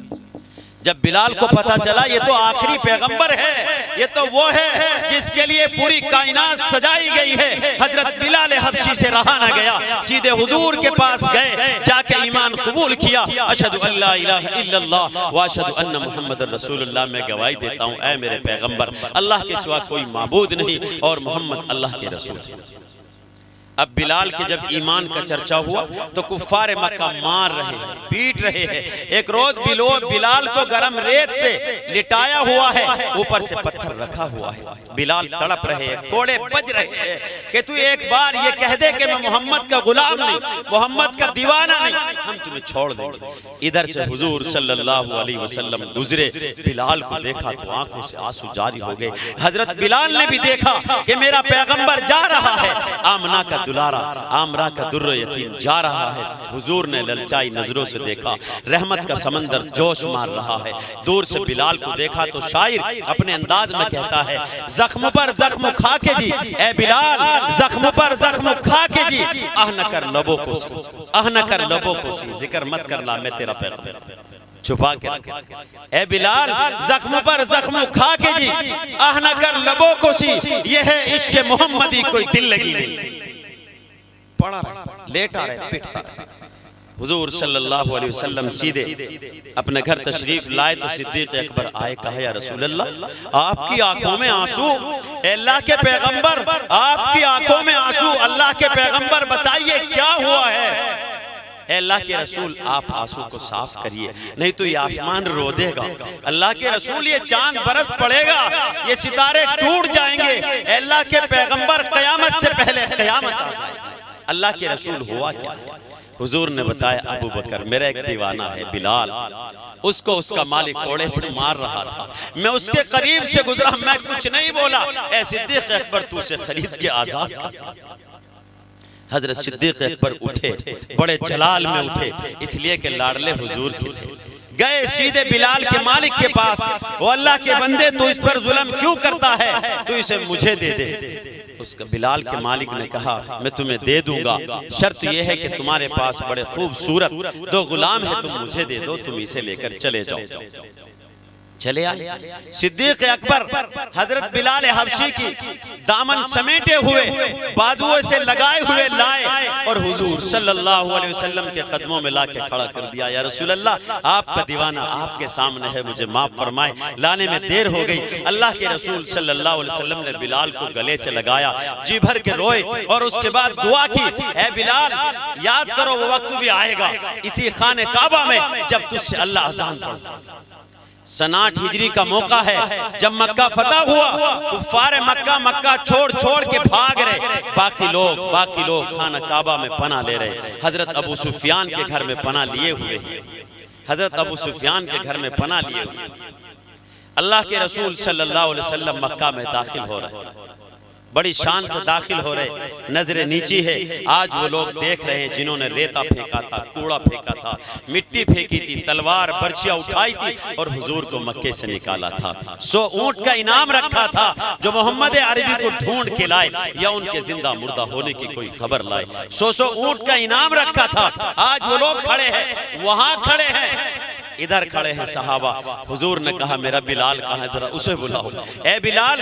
जब बिलाल को पता चला ये तो आखिरी पैगंबर है, ये तो वो है जिसके लिए पूरी कायनात सजाई गई है, हजरत बिलाल हबशी से रहा ना गया। सीधे हुजूर के पास गए, जाके ईमान कबूल किया। अशहदु अल्ला इलाहा इल्लल्लाह व अशहदु अन्ना मुहम्मदुर रसूलुल्लाह, मैं गवाही देता हूँ ऐ मेरे पैगंबर अल्लाह के सिवा कोई माबूद नहीं और मोहम्मद अल्लाह के रसूल। अब बिलाल के जब ईमान का चर्चा हुआ तो कुफ्फार मक्का मार रहे हैं, पीट रहे हैं। एक रोज बिलाल को गरम रेत पे लिटाया हुआ है, ऊपर से पत्थर रखा हुआ है। बिलाल तड़प रहे हैं, कोड़े बज रहे हैं कि तू एक बार ये कह दे कि मैं मोहम्मद का गुलाम नहीं, मोहम्मद का दीवाना नहीं, हम तुम्हें छोड़ देंगे। इधर से हुजूर सल्लल्लाहु अलैहि वसल्लम गुजरे, बिलाल को देखा तो आंखों से आंसू जारी हो गए। हजरत बिलाल ने भी देखा कि मेरा पैगंबर जा रहा है, आमना का दुलारा, आमरा का दुर्र यतीम जा रहा है। हुजूर ने ललचाई नजरों से देखा, रहमत का समंदर जोश मार रहा है। दूर से बिलाल को देखा तो शायर अपने अंदाज में कहता है जख्म पर जख्म खा के जी, ए बिलाल जख्म पर जख्म खा के जी, आह न कर लबों को सी, आह न कर लबों को सी, जिक्र मत करना मैं तेरा पैगंबर छुपा के रखा। ए बिलाल जख्म पर जख्म खा के जी, आह न कर लबों को सी, ये है इश्क मोहम्मदी कोई दिल लगी नहीं। पड़ा रहे, लेटा रहे, पिटता रहे। हुजूर सल्लल्लाहु अलैहि वसल्लम सीधे अपने घर तशरीफ लाए तो सिद्दीक अकबर आए, कहा या रसूल अल्लाह आपकी आंखों में आंसू, अल्लाह के पैगंबर आपकी आंखों में आंसू, अल्लाह के पैगंबर बताइए क्या हुआ है? अल्लाह के रसूल आप आंसू को साफ करिए, नहीं तो ये आसमान रो देगा। अल्लाह के रसूल ये चांद बरस पड़ेगा, ये सितारे टूट जाएंगे। अल्लाह के पैगंबर कयामत से पहले कयामत आ जाएगी। अल्लाह के रसूल हुआ क्या है? हुजूर ने बताया अबू बकर मेरा एक दीवाना है बिलाल, उसको उसका मालिक कोड़े से मार रहा था, मैं उसके करीब से गुजरा, मैं कुछ नहीं बोला। ऐ सिद्दीक अकबर तू से खरीद के आजाद कर। हजरत सिद्दीक अकबर उठे, बड़े जलाल में उठे, इसलिए कि लाडले हुजूर के थे। गए सीधे बिलाल के मालिक के पास, वो अल्लाह के बंदे तू इस पर जुल्म क्यों करता है, तू इसे मुझे दे दे। उसका बिलाल के मालिक ने कहा मैं तुम्हें दे दूंगा, शर्त यह है कि तुम्हारे पास बड़े खूबसूरत 2 गुलाम है, तुम मुझे दे दो, तुम इसे लेकर चले जाओ। चले आए सिद्दीक अकबर हजरत बिलाल हबशी की दामन समेटे हुए, बाजुओं से लगाए हुए लाए और हुजूर सल्लल्लाहु अलैहि वसल्लम के कदमों में लाके खड़ा कर दिया। या रसूल अल्लाह आपका दीवाना आपके सामने है, मुझे माफ फरमाए, लाने में देर हो गई। अल्लाह के रसूल सल्लल्लाहु अलैहि वसल्लम ने बिलाल को गले से लगाया, जी भर के रोए और उसके बाद दुआ की, ऐ बिलाल याद करो वो वक्त भी आएगा इसी खाने काबा में जब तुझसे अल्लाह अज़ान पढ़ेगा। 59 हिजरी का मौका है, जब मक्का फतह हुआ, कुफ्फार मक्का छोड़ छोड़ के भाग रहे, बाकी लोग खाना काबा में पनाह ले रहे। हजरत अबू सुफियान के घर में पनाह लिए हुए, हजरत अबू सुफियान के घर में पनाह लिए हुए। अल्लाह के रसूल सल्लल्लाहु अलैहि वसल्लम मक्का में दाखिल हो रहे, बड़ी शान से दाखिल हो रहे, नजरें नीची है। आज वो लोग देख रहे हैं जिन्होंने रेता फेंका था, कूड़ा फेंका था, मिट्टी फेंकी थी, तलवार बर्छियां उठाई थी और हुजूर को मक्के से निकाला था। 100 ऊंट का इनाम रखा था जो मोहम्मद अरबी को ढूंढ के लाए या उनके जिंदा मुर्दा होने की कोई खबर लाए। 100 ऊंट का इनाम रखा था। आज वो लोग खड़े हैं, वहां खड़े हैं, इधर खड़े हैं सहाबा। हुजूर ने कहा मेरा बिलाल कहाँ है, जरा उसे बुलाओ। ए बिलाल,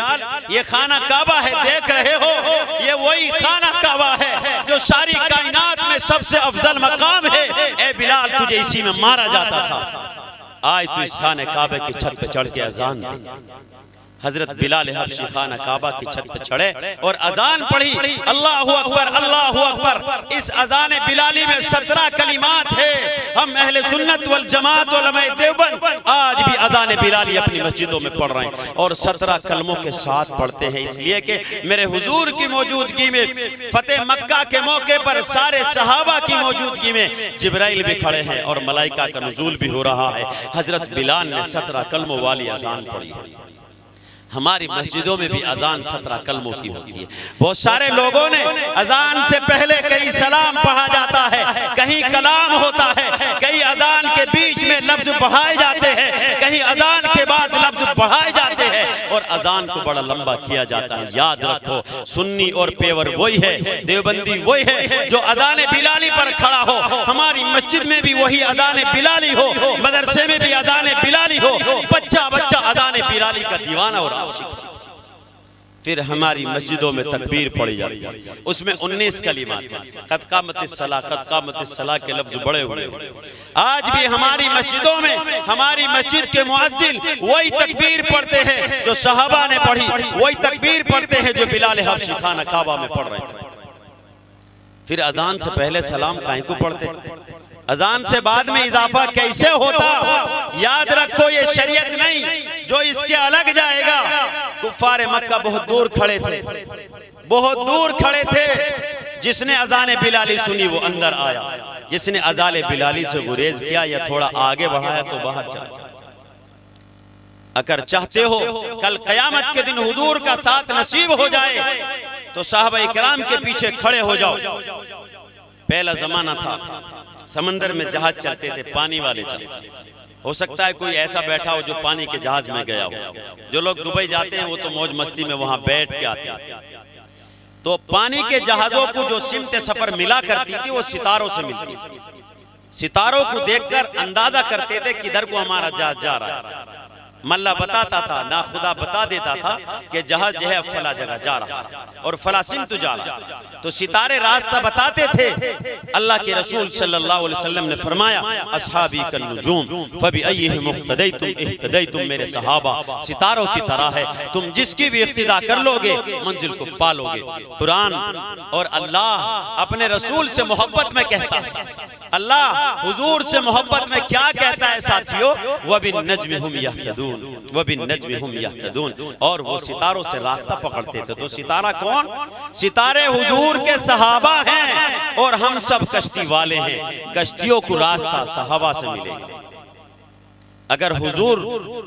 ये खाना काबा है, देख रहे हो, ये वही खाना काबा है जो सारी कायनात में सबसे अफजल मकाम है। ए बिलाल, तुझे इसी में मारा जाता था, आज तू इस खाने काबे की छत पे चढ़ के अजान दे। हजरत बिलाल हबशी खाना काबा की छत पे चढ़े और अजान पढ़ी, अल्लाहु अकबर, अल्लाहु अकबर। इस अजान बिलाली में 17 कलिमात है। हम अहले सुन्नत वल जमात उलमाए देवबंद आज भी अजान बिलाली अपनी मस्जिदों में पढ़ रहे हैं और 17 कलमों के साथ पढ़ते हैं, इसलिए कि मेरे हुजूर की मौजूदगी में, फतेह मक्का के मौके पर सारे सहाबा की मौजूदगी में जिब्राइल भी खड़े हैं और मलाइका का नुज़ूल भी हो रहा है। हजरत बिलाल ने 17 कलमों वाली अजान पढ़ी है। हमारी मस्जिदों में भी अजान 17 कलमों की होती है। बहुत सारे लोगों ने अजान से पहले कहीं सलाम पढ़ा जाता है, कहीं कलाम होता है, कहीं अजान के बीच में लफ्ज बढ़ाए जाते हैं, कहीं अजान के बाद लफ्ज बढ़ाए जाते हैं और अजान को बड़ा लंबा किया जाता है। याद रखो, सुन्नी और पेवर वही है, देवबंदी वही है जो अजान बिलाली पर खड़ा हो। हमारी मस्जिद में भी वही अजान बिलाली हो, मदरसे में भी अजान बिलाली हो, बच्चा बच्चा अजान बिलाली का दीवाना और फिर हमारी मस्जिदों में तकबीर पढ़ी जाती है, उसमें 19 कलिमात हैं। कद कामतिस सलाह, कद कामतिस सलाह के लफ्ज बड़े हुए। आज भी हमारी मस्जिदों में हमारी मस्जिद के मुअज्जिन वही तकबीर पढ़ते हैं जो सहाबा ने पढ़ी, वही तकबीर पढ़ते हैं जो बिलाल हबशी खाना काबा में पढ़ रहे थे। फिर अजान से पहले सलाम काहे को पढ़ते, अजान से बाद में इजाफा कैसे होता? याद रखो, ये शरीयत नहीं जो इसके अलग जाएगा। कुफ्फारे मक्का बहुत दूर खड़े थे, बहुत दूर खड़े थे। जिसने अजान बिलाली सुनी वो अंदर आया, जिसने अजान बिलाली से गुरेज किया या थोड़ा आगे बढ़ाया तो बाहर चला। अगर चाहते हो कल क़यामत के दिन हुजूर का साथ नसीब हो जाए तो साहबा इकराम के पीछे खड़े हो जाओ। पहला जमाना था, समंदर में जहाज चलते थे, पानी वाले जहाज। हो सकता है कोई ऐसा बैठा हो जो पानी के जहाज में गया हो। जो लोग दुबई जाते हैं वो तो मौज मस्ती में वहां बैठ के आते हैं। तो पानी के जहाजों को जो सिमत सफर मिला करती थी वो सितारों से मिलती थी। सितारों को देखकर अंदाजा करते थे किधर को हमारा जहाज जा रहा है। मल्ला बताता था, ना खुदा बता देता था कि जहाज जो है फला जगह जा रहा है और फला सिमत जा रहा है। तो सितारे रास्ता बताते थे। अल्लाह के रसूल सल्लल्लाहु अलैहि वसल्लम ने फरमाया, अस्हाबी कन नुजूम फबिअय्यिहिम मुक्तदैतुम इह्तदैतुम, मेरे सहाबा सितारों की तरह है, तुम जिसकी भी इक्तिदा कर लोगे मंजिल को पालोगे। कुरान और अल्लाह अपने रसूल से मोहब्बत में कहता है। अल्लाह हुजूर से मोहब्बत में क्या कहता है साथियों? वबिन्नज्मि हुम यहतदून, वबिन्नज्मि हुम यहतदून। और वो सितारों से रास्ता पकड़ते थे। तो सितारा कौन? सितारे हुजूर के सहाबा हैं और हम सब कश्ती वाले हैं। कश्तियों को रास्ता सहाबा से मिलेगा। अगर हुजूर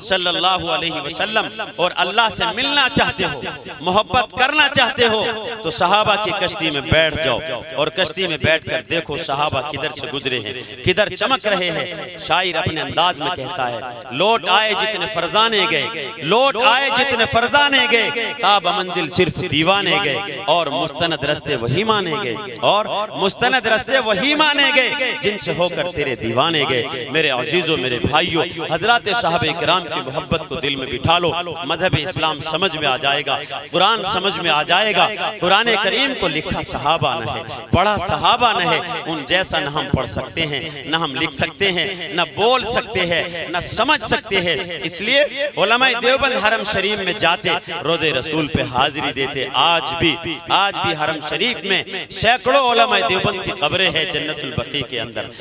सल्लल्लाहु अलैहि वसल्लम और अल्लाह से मिलना चाहते हो, मोहब्बत करना चाहते हो तो सहाबा की कश्ती में बैठ जाओ और कश्ती में बैठकर देखो सहाबा किधर से गुजरे हैं, किधर चमक रहे हैं। शायर अपने अंदाज में कहता है, लौट आए जितने फरजाने गए, लौट आए जितने फरजाने गए, ताब मंजिल सिर्फ दीवाने गए और मुस्तनद रस्ते वही माने गए, और मुस्तनद रस्ते वही माने गए जिनसे होकर तेरे दीवाने गए। मेरे अजीजों, मेरे भाइयों, हजरत साहब इकराम की मोहब्बत को दिल में बिठा लो। मजहब इस्लाम समझ में आ जाएगा, कुरान समझ में आ जाएगा। कुरान करीम को लिखा सहाबा न है, पढ़ा सहाबा न है। उन जैसा न हम पढ़ सकते हैं, न हम लिख सकते हैं, न बोल सकते हैं, न समझ सकते हैं। इसलिए उलमाए देवबंद हरम शरीफ में जाते, रोज़े रसूल पे हाजिरी देते। आज भी हरम शरीफ में सैकड़ों उलमाए देवबंद की कब्रें हैं जन्नतुल बकी के अंदर,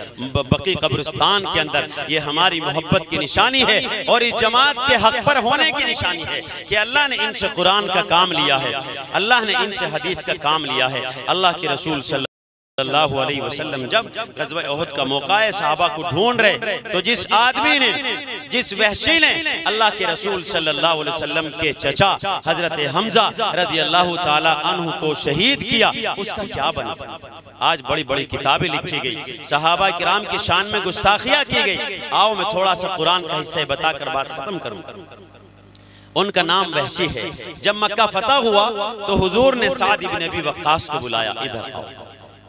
बकी कब्रिस्तान के अंदर। ये हमारी मोहब्बत की निशानी है और इस जमात के हक पर होने की निशानी है कि अल्लाह ने इनसे कुरान का काम लिया है, अल्लाह ने इनसे हदीस का काम लिया है। अल्लाह के रसूल सल्लल्लाहु अलैहि वसल्लम जब ग़ज़वा उहद का मौका है, सहाबा को ढूंढ रहे, तो जिस आदमी ने, जिस वहशी ने अल्लाह के रसूल सल्लल्लाहु अलैहि वसल्लम के चचा हजरत हमजा रज़ियल्लाहु ताला अन्हु को शहीद किया, उसका क्या बना। आज बड़ी बड़ी किताबें लिखी गई, सहाबा किराम की शान में गुस्ताखियां की गई। आओ मैं थोड़ा सा कुरान का हिस्सा बताकर बात खत्म करूं। उनका नाम वहशी है। जब मक्का फतह हुआ तो हुजूर ने साद इब्न अबी वक्कास को बुलाया, इधर आओ,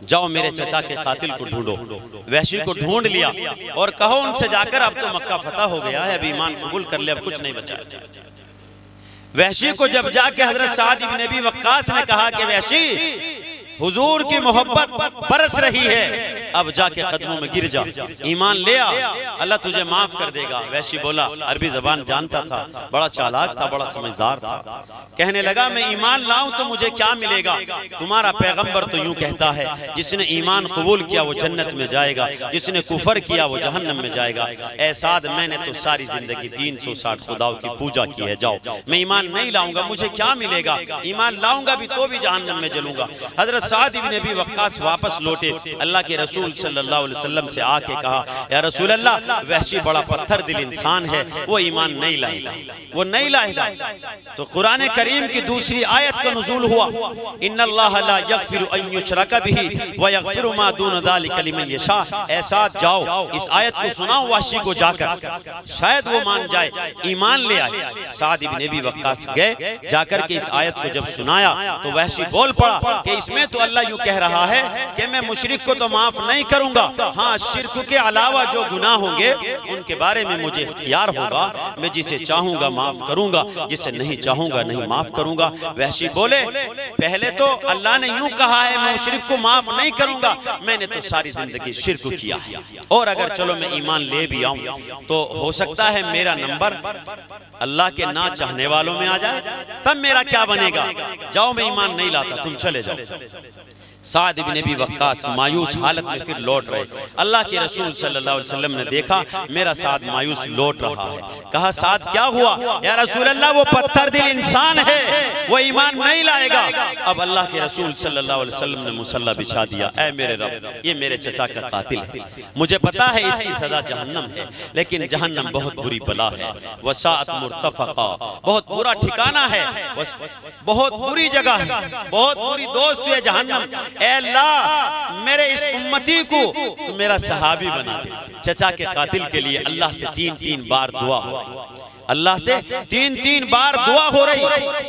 जाओ मेरे चचा के कातिल को ढूंढो। वहशी को ढूंढ लिया और कहो उनसे जाकर अब तो मक्का फतह हो गया है, अब ईमान कबूल कर ले, अब कुछ नहीं बचा। वहशी को जब जाके हजरत साद इब्न अबी वक्कास ने कहा कि वहशी हुजूर की मोहब्बत बरस रही है, अब जाके कदमों में गिर जा, ईमान ले आ, अल्लाह तुझे माफ कर देगा। वैसी बोला, अरबी जबान जानता था, बड़ा चालाक था, बड़ा समझदार था। कहने लगा मैं ईमान लाऊं तो मुझे क्या मिलेगा? तुम्हारा पैगंबर तो यूं कहता है, जिसने ईमान कबूल किया वो जन्नत में जाएगा, जिसने कुफर किया वो जहन्नम में जाएगा। ऐ साद, मैंने तो सारी जिंदगी 360 खुदाओं की पूजा की है, जाओ मैं ईमान नहीं लाऊंगा, मुझे क्या मिलेगा? ईमान लाऊंगा भी तो भी जहन्नम में जलूंगा। हजरत साद इब्न अबी वक्कास वापस लौटे, अल्लाह के रसूल सल्लल्लाहु अलैहि वसल्लम से आके कहा, या रसूल अल्लाह, वहशी बड़ा पत्थर दिल इंसान है, वो ईमान नहीं लाएगा, वो नहीं लाएगा। तो कुरान करीम की दूसरी आयत का नुज़ूल हुआ, इन्नल्लाह ला यग़फिरु अन युशरका बिही व यग़फिरु मा दून ज़ालिका लिमन यशा। ऐसा जाओ इस आयत को सुनाओ वहशी को जाकर, शायद वो मान जाए, ईमान ले आए। साद इब्न अबी वक्कास गए, जाकर के इस आयत को जब सुनाया तो वहशी बोल पड़ा कि इसमें तो अल्लाह यूं कह रहा है कि मैं मुशरिक को तो माफ नहीं करूंगा, हाँ शिर्क के अलावा जो गुनाह होंगे उनके बारे में मुझे इख्तियार होगा, मैं जिसे चाहूंगा माफ करूंगा, जिसे नहीं चाहूंगा नहीं माफ करूंगा। वहशी बोले, पहले तो अल्लाह ने यूं कहा है मैं मुशरिक को माफ नहीं करूंगा, मैंने तो सारी जिंदगी शिर्क किया है, और अगर चलो मैं ईमान ले भी आऊं तो हो सकता है मेरा नंबर अल्लाह के ना चाहने वालों में आ जाए, तब मेरा क्या बनेगा? जाओ मैं ईमान नहीं लाता, तुम चले जाओ। साद इब्न अबी वक्कास मायूस हालत में फिर लौट रहे। अल्लाह के रसूल सल्लल्लाहु अलैहि वसल्लम ने देखा मेरा साद मायूस लौट रहा है, कहा साद क्या हुआ? या रसूल अल्लाह, वो पत्थर दिल इंसान है, वो ईमान नहीं लाएगा। अब अल्लाह के रसूल सल्लल्लाहु अलैहि वसल्लम ने मुसल्ला बिछा दिया, ऐ मेरे रब, ये मेरे चचा का कातिल है, मुझे पता है इसकी सजा जहन्नम है, लेकिन जहन्नम बहुत बुरी बला है, वसाअत मुर्तफका, बहुत बुरा ठिकाना है, बहुत बुरी जगह है, बहुत बुरी दोस्त है जहन्नम। ऐ अल्लाह, मेरे इस उम्मती को तो मेरा सहाबी बना दे। चचा के कातिल के लिए अल्लाह से 3-3 बार दुआ हो रही, अल्लाह से 3-3 बार दुआ हो रही।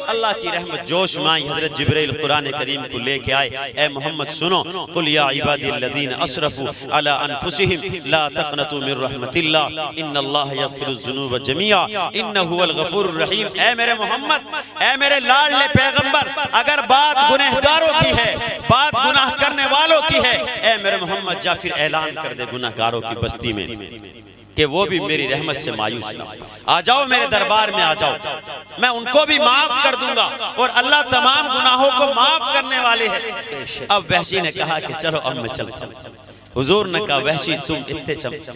अल्लाह की रहमत जोश में आई, हजरत जिब्रील कुरान करीम को लेके आए, ए मोहम्मद सुनो, कुल या इबादिल्लज़ीना असरफू अला अनफुसिहिम ला तक़नतू मिन रहमतिल्लाह इन्नल्लाह यग़फिरुज़्ज़ुनूब जमीआ इन्नहु हुवल गफूरुर रहीम। ए मेरे मोहम्मद, ए मेरे लाडले पैगंबर, अगर बात गुनहगारों की है, बात गुनाह करने वालों की है, ए मेरे मोहम्मद जा फिर ऐलान कर दे गुनाहगारों की बस्ती में कि वो भी मेरी रहमत से मायूस ना हो। आ जाओ मेरे दरबार में आ जाओ, मैं उनको भी माफ कर दूंगा, और अल्लाह तमाम गुनाहों को माफ करने वाले हैं। अब वहशी ने कहा कि चलो अब मैं चलता हूं। हुजूर ने कहा, वहशी तुम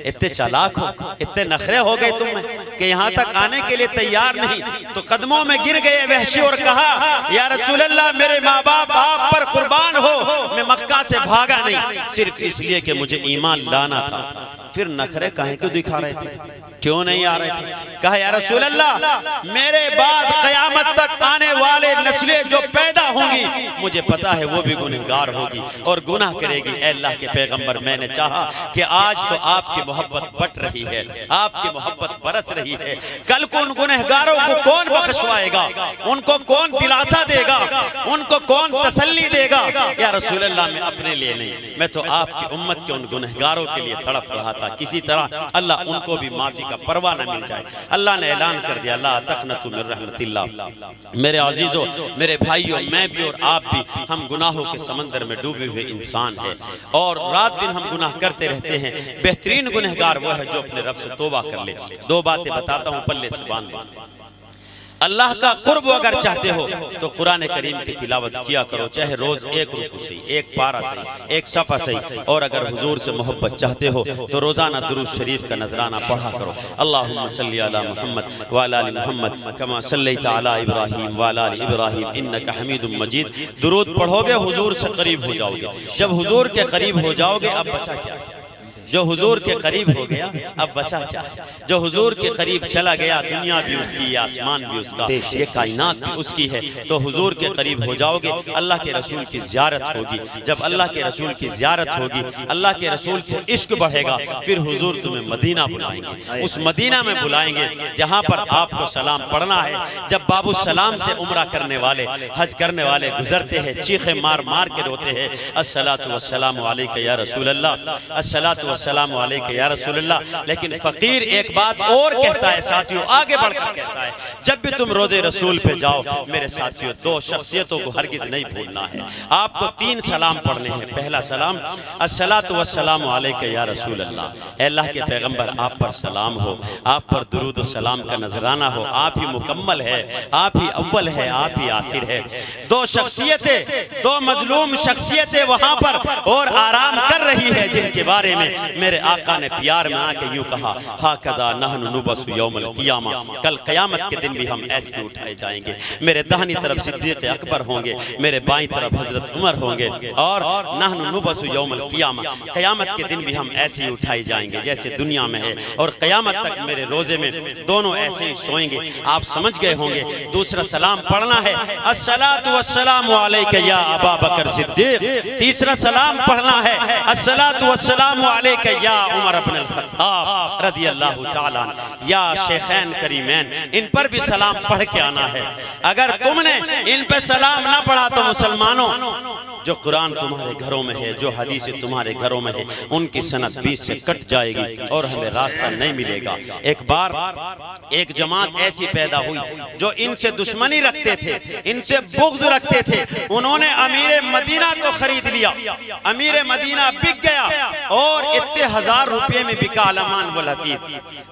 इतने चालाक हो, इतने नखरे हो गए तुम कि यहाँ तक आने के लिए तैयार नहीं। तो कदमों में गिर गए वहशी और कहा, या रसूल अल्लाह, मेरे माँ बाप आप पर कुर्बान हो, मैं मक्का से भागा नहीं सिर्फ इसलिए कि मुझे ईमान लाना था। फिर नखरे काहे क्यों दिखा रहे थे, क्यों नहीं आ रहे थे? कहा, या रसूल अल्लाह, मेरे बाद कयामत तक आने वाले नस्लें जो पैदा होंगी, मुझे पता है वो भी गुनहगार होगी और गुनाह करेगी। ऐ अल्लाह के पैगंबर, मैंने चाहा कि आज तो आपकी मोहब्बत बट रही है, आपकी मोहब्बत बरस रही है, कल को उन गुनहगारों को कौन बख्शवाएगा, उनको कौन दिलासा देगा, उनको कौन तसल्ली देगा? या रसूल अल्लाह, मैं अपने लिए नहीं, मैं तो आपकी उम्मत के उन गुनहगारों के लिए तड़प रहा था, किसी तरह अल्लाह उनको भी माफी का परवाह न मिल जाए। अल्लाह ने ऐलान कर दिया, ला तक़नतू मिन रहमतिल्लाह। मेरे अजीजों, मेरे भाइयों, मैं भी और आप भी, हम गुनाहों के समंदर में डूबे हुए इंसान हैं और रात दिन हम गुनाह करते रहते हैं। बेहतरीन गुनहगार वो है जो अपने रब से तौबा कर ले। दो बातें बताता हूँ, पल्ले से बांध लो। अल्लाह का कुर्ब अगर चाहते हो तो कुरान करीम की तिलावत किया करो, चाहे रोज एक रुकू सही, एक पारा सही, एक सफ़ा सही। और अगर हुजूर से मोहब्बत चाहते हो तो रोज़ाना दुरूद शरीफ का नजराना पढ़ा करो। अल्लाहुम्मा सल्ली अला मुहम्मद व अला आलि मुहम्मद कमा सल्लैता अला इब्राहीम व अला आलि इब्राहीम इन्नका हमीदुम मजीद। दुरूद पढ़ोगे हुजूर से करीब हो जाओगे। जब हुजूर के करीब हो जाओगे अब बचा क्या? जो हुजूर के करीब हो गया अब बचा क्या? जो हुजूर के करीब चला गया दुनिया भी उसकी, ये आसमान भी उसका, ये कायनात भी उसकी है। तो हुजूर के करीब हो जाओगे, अल्लाह के रसूल की ज़ियारत होगी। जब अल्लाह के रसूल की ज़ियारत होगी, अल्लाह के रसूल से इश्क बढ़ेगा, फिर हुजूर तुम्हें मदीना बुलाएंगे। उस मदीना में बुलाएंगे जहाँ पर आपको सलाम पढ़ना है। जब बाबू सलाम से उम्रा करने वाले, हज करने वाले गुजरते हैं, चीखे मार मार के रोते हैं, अस्सलातु वस्सलामु अलैका या रसूल अल्लाह, अस्सलातु वस्सलामु अलैका या रसूल अल्लाह। लेकिन फकीर एक बात और कहता है साथियों, आगे बढ़कर कहता है, जब भी तुम रोज़े रसूल पे जाओ मेरे साथियों, दो शख्सियतों को हरगिज नहीं भूलना है। आपको 3 सलाम पढ़ने हैं। पहला सलाम अस्सलातु वस्सलामु अलैका या रसूल अल्लाह, अल्लाह के पैगंबर आप पर सलाम हो, आप पर दुरूद सलाम का नजराना हो। आप ही मुकम्मल है, आप ही अव्वल है, आप ही आखिर है। 2 शख्सियतें, 2 मजलूम शख्सियतें वहां पर और आराम कर रही है, जिनके बारे में मेरे आका ने प्यार में आके यूं कहा, हाकज़ा नहनु नुबसु यौमल क़ियामा, कल क़यामत के दिन भी हम ऐसे उठाए जाएंगे। मेरे दाहिनी तरफ सिद्दीक़ अकबर होंगे, मेरे बाईं तरफ हजरत उमर होंगे, और नहनु नुबसु यौमल क़ियामा, क़यामत के दिन भी हम ऐसे ही उठाए जाएंगे जैसे दुनिया में है, और क़यामत तक मेरे रोजे में दोनों ऐसे ही सोएंगे। आप समझ गए होंगे। दूसरा सलाम पढ़ना है, अस्सलातु वस्सलामु अलैका या अबा बकर सिद्दीक़। तीसरा सलाम पढ़ना है, अस्सलातु वस्सलामु अलैका या उमर इब्न अल-खत्ताब रज़ियल्लाहु ताला अन्हु, या शेखैन करीमैन। इन पर भी सलाम पढ़ के आना है। अगर तुमने इन पे सलाम ना पढ़ा तो मुसलमानों, जो कुरान तुम्हारे घरों में है, जो हदीसें तुम्हारे घरों में है, उनकी सनद 20 से कट जाएगी और हमें रास्ता नहीं मिलेगा। एक बार एक जमात ऐसी पैदा हुई जो इनसे दुश्मनी रखते थे, इनसे बुग़्ज़ रखते थे। उन्होंने अमीर मदीना को खरीद लिया। अमीर मदीना बिक गया और इतने 1000 रुपये में बिका। अलमान वल हकीक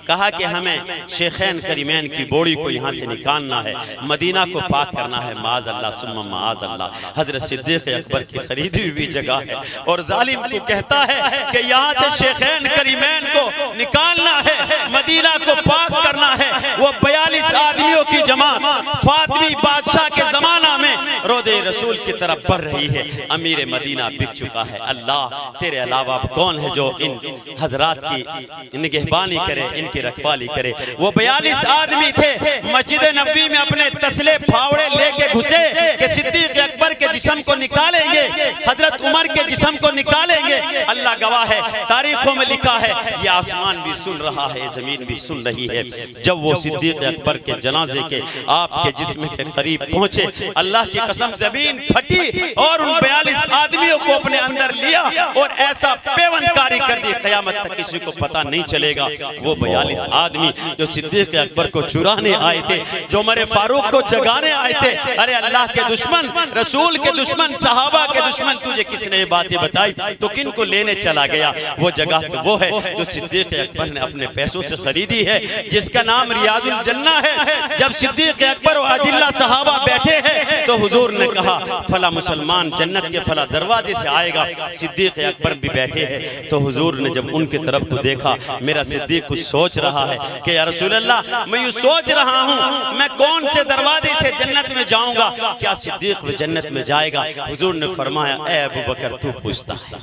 कहा कि हमें शेखैन करीमैन की बोड़ी को यहाँ से निकालना है, मदीना को पाक करना है। माज़ अल्लाह सुम्मा माज़ अल्लाह, हज़रत सिद्दीक़ अकबर की खरीदी हुई जगह है, और जालिम तू कहता है कि यहाँ से शेखैन करीमैन को निकालना है, मदीना को पाक करना है। वो 42 आदमियों की जमात फातिमी बादशाह के जमाना में रोज़े रसूल की तरफ बढ़ रही है। अमीर मदीना बिक चुका है। अल्लाह तेरे अलावा कौन है जो इन हजरात की निगहबानी करे, इनकी रखवाली करे। वो 42 आदमी थे, मस्जिद नबी में अपने तसले फावड़े लेके घुसे कि सिद्दीक़ अकबर के जिस्म को निकालेंगे, हजरत उमर के जिस्म को निकालेंगे। अल्लाह गवाह है, तारीखों में लिखा है, ये आसमान भी सुन रहा है, जमीन भी सुन रही है। जब वो सिद्दीक़ अकबर के जनाजे के आपके जिस्म के करीब पहुंचे, अल्लाह की कसम जमीन फटी और उन 42 आदमियों को अपने अंदर लिया और ऐसा पेवंदकारी कर दी, क़यामत तक किसी को पता नहीं चलेगा। वो 42 आदमी जो सिद्दीक़ अकबर को चुराने आए थे, जो उमर फारूक को जगाने आए थे, अरे अल्लाह के दुश्मन, रसूल के दुश्मन, सहाबा के दुश्मन, तुझे किसने ये बातें बताई तो किन को लेने चला गया? वो जगह तो वो है जो सिद्दीक़ अकबर ने अपने पैसों से खरीदी है, जिसका नाम रियाजुल जन्ना है। जब सिद्दीक़ अकबर और अजिल्ला सहाबा बैठे हैं तो हुजूर ने कहा, फला मुसलमान जन्नत के फला दरवाजे से आएगा। सिद्दीक़ अकबर भी बैठे हैं। तो हुजूर ने जब उनकी तरफ को देखा, मेरा सिद्दीक़ कुछ सोच रहा है कि या रसूल अल्लाह, मैं यूँ सोच रहा हूँ मैं कौन से दरवाजे से जन्नत में जाऊंगा, क्या सिद्दीक़ जन्नत में जाएगा? हुजूर ने फरमाया, ए अबू बकर तू पूछता है,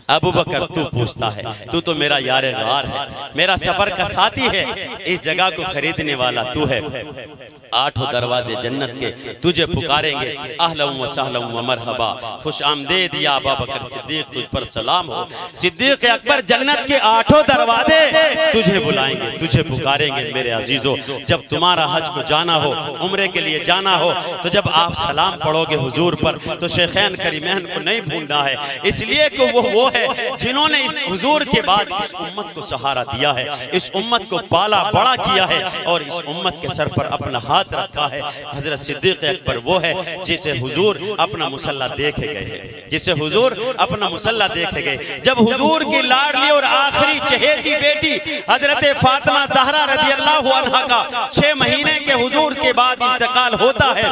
अबू बकर तू पूछता है, तू तो मेरा यार गार है, मेरा सफर का साथी है, इस जगह को खरीदने वाला तू है। 8 दरवाजे जन्नत के तुझे पुकारेंगे, अहलन व सहलन व मरहबा, खुश आमदेद या अबू बकर सिद्दीक़, तुझ पर सलाम हो। सिद्दीक़ अकबर जन्नत के 8 दरवाजे तुझे बुलाएंगे, तुझे पुकारेंगे। मेरे अजीजों, जब तुम्हारा हज को जाना हो, उम्रे के लिए जाना हो, तो जब आप सलाम पढ़ोगे हुजूर पर तो शेखैन करीमैन को नहीं भूलना है, इसलिए कि वो है है जिन्होंने इस हुजूर के बाद इस उम्मत को सहारा दिया है, इस उम्मत को पाला बड़ा किया है और इस उम्मत के सर पर अपना हाथ रखा है। हजरत सिद्दीक अकबर वो है जिसे हुजूर अपना मुसल्ला देखे गए, जिसे हुजूर अपना मुसल्ला देखे गए। जब हुजूर की लाडली और आखिरी चहेती बेटी हजरत फातिमा ज़हरा रज़ी अल्लाह अन्हा का 6 महीने के हुजूर के बाद इंतकाल होता है,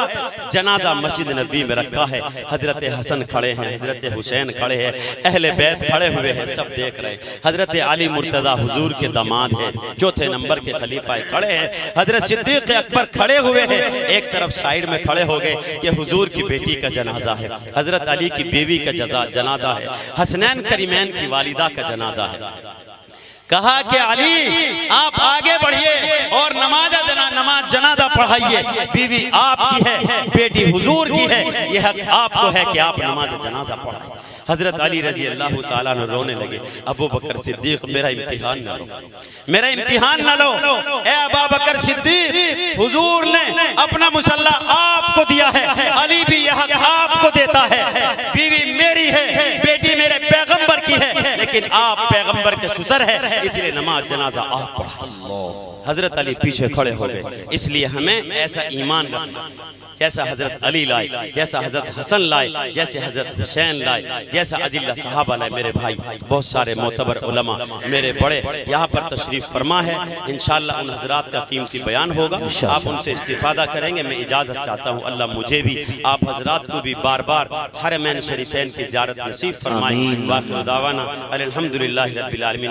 जनाजा मस्जिद नबी में रखा है। हजरत हसन खड़े हैं, हजरत हुसैन खड़े हैं, अहले बैत खड़े हुए हैं, सब देख रहे हैं। हजरत अली मुर्तज़ा हुजूर के दामाद हैं, चौथे नंबर के खलीफा खड़े हैं। हजरत सिद्दीक अकबर खड़े हुए हैं, एक तरफ साइड में खड़े हो गए कि हुजूर की बेटी का जनाजा है, हजरत अली की बीवी का जनाजा है, हसनैन करीमैन की वालिदा का जनाजा है। कहा कि अली आप आगे बढ़िए और नमाज जनाजा पढ़ाइए। बीवी आपकी है, बेटी हुजूर की है, यह हक आपको है कि आप नमाज जनाजा पढ़ाइए। हजरत अली रजी अल्लाह ताला अन्हु रोने लगे। अबू बकर सिद्दीक मेरा इम्तिहान न लो, मेरा इम्तिहान न लो। ए अबू बकर सिद्दीक, हुजूर ने अपना मुसल्ला आपको दिया है, अली भी यह हक आपको देता है। बीवी मेरी है, बेटी मेरे पैगंबर की है, लेकिन आप पैगंबर के सुसर है, इसलिए नमाज जनाजा आप पढ़ा। हजरत अली पीछे खड़े हो गए। इसलिए हमें ऐसा ईमान रखना जैसा हजरत अली लाए, जैसा हजरत हसन लाए, जैसे हजरत हुसैन लाए, जैसा अजिल्ला सहाबा लाए। मेरे भाई बहुत सारे मोतबर उलमा मेरे बड़े यहाँ पर तशरीफ फरमा है। इंशाअल्लाह उन हजरात का कीमती बयान होगा, आप उनसे इस्तिफादा करेंगे। मैं इजाज़त चाहता हूँ, अल्लाह मुझे भी आप हजरात को भी बार बार हरमैन शरीफैन की ज़ियारत नसीब फरमाए। वाखिर दावाना अल्हम्दुलिल्लाहि रब्बिल आलमीन।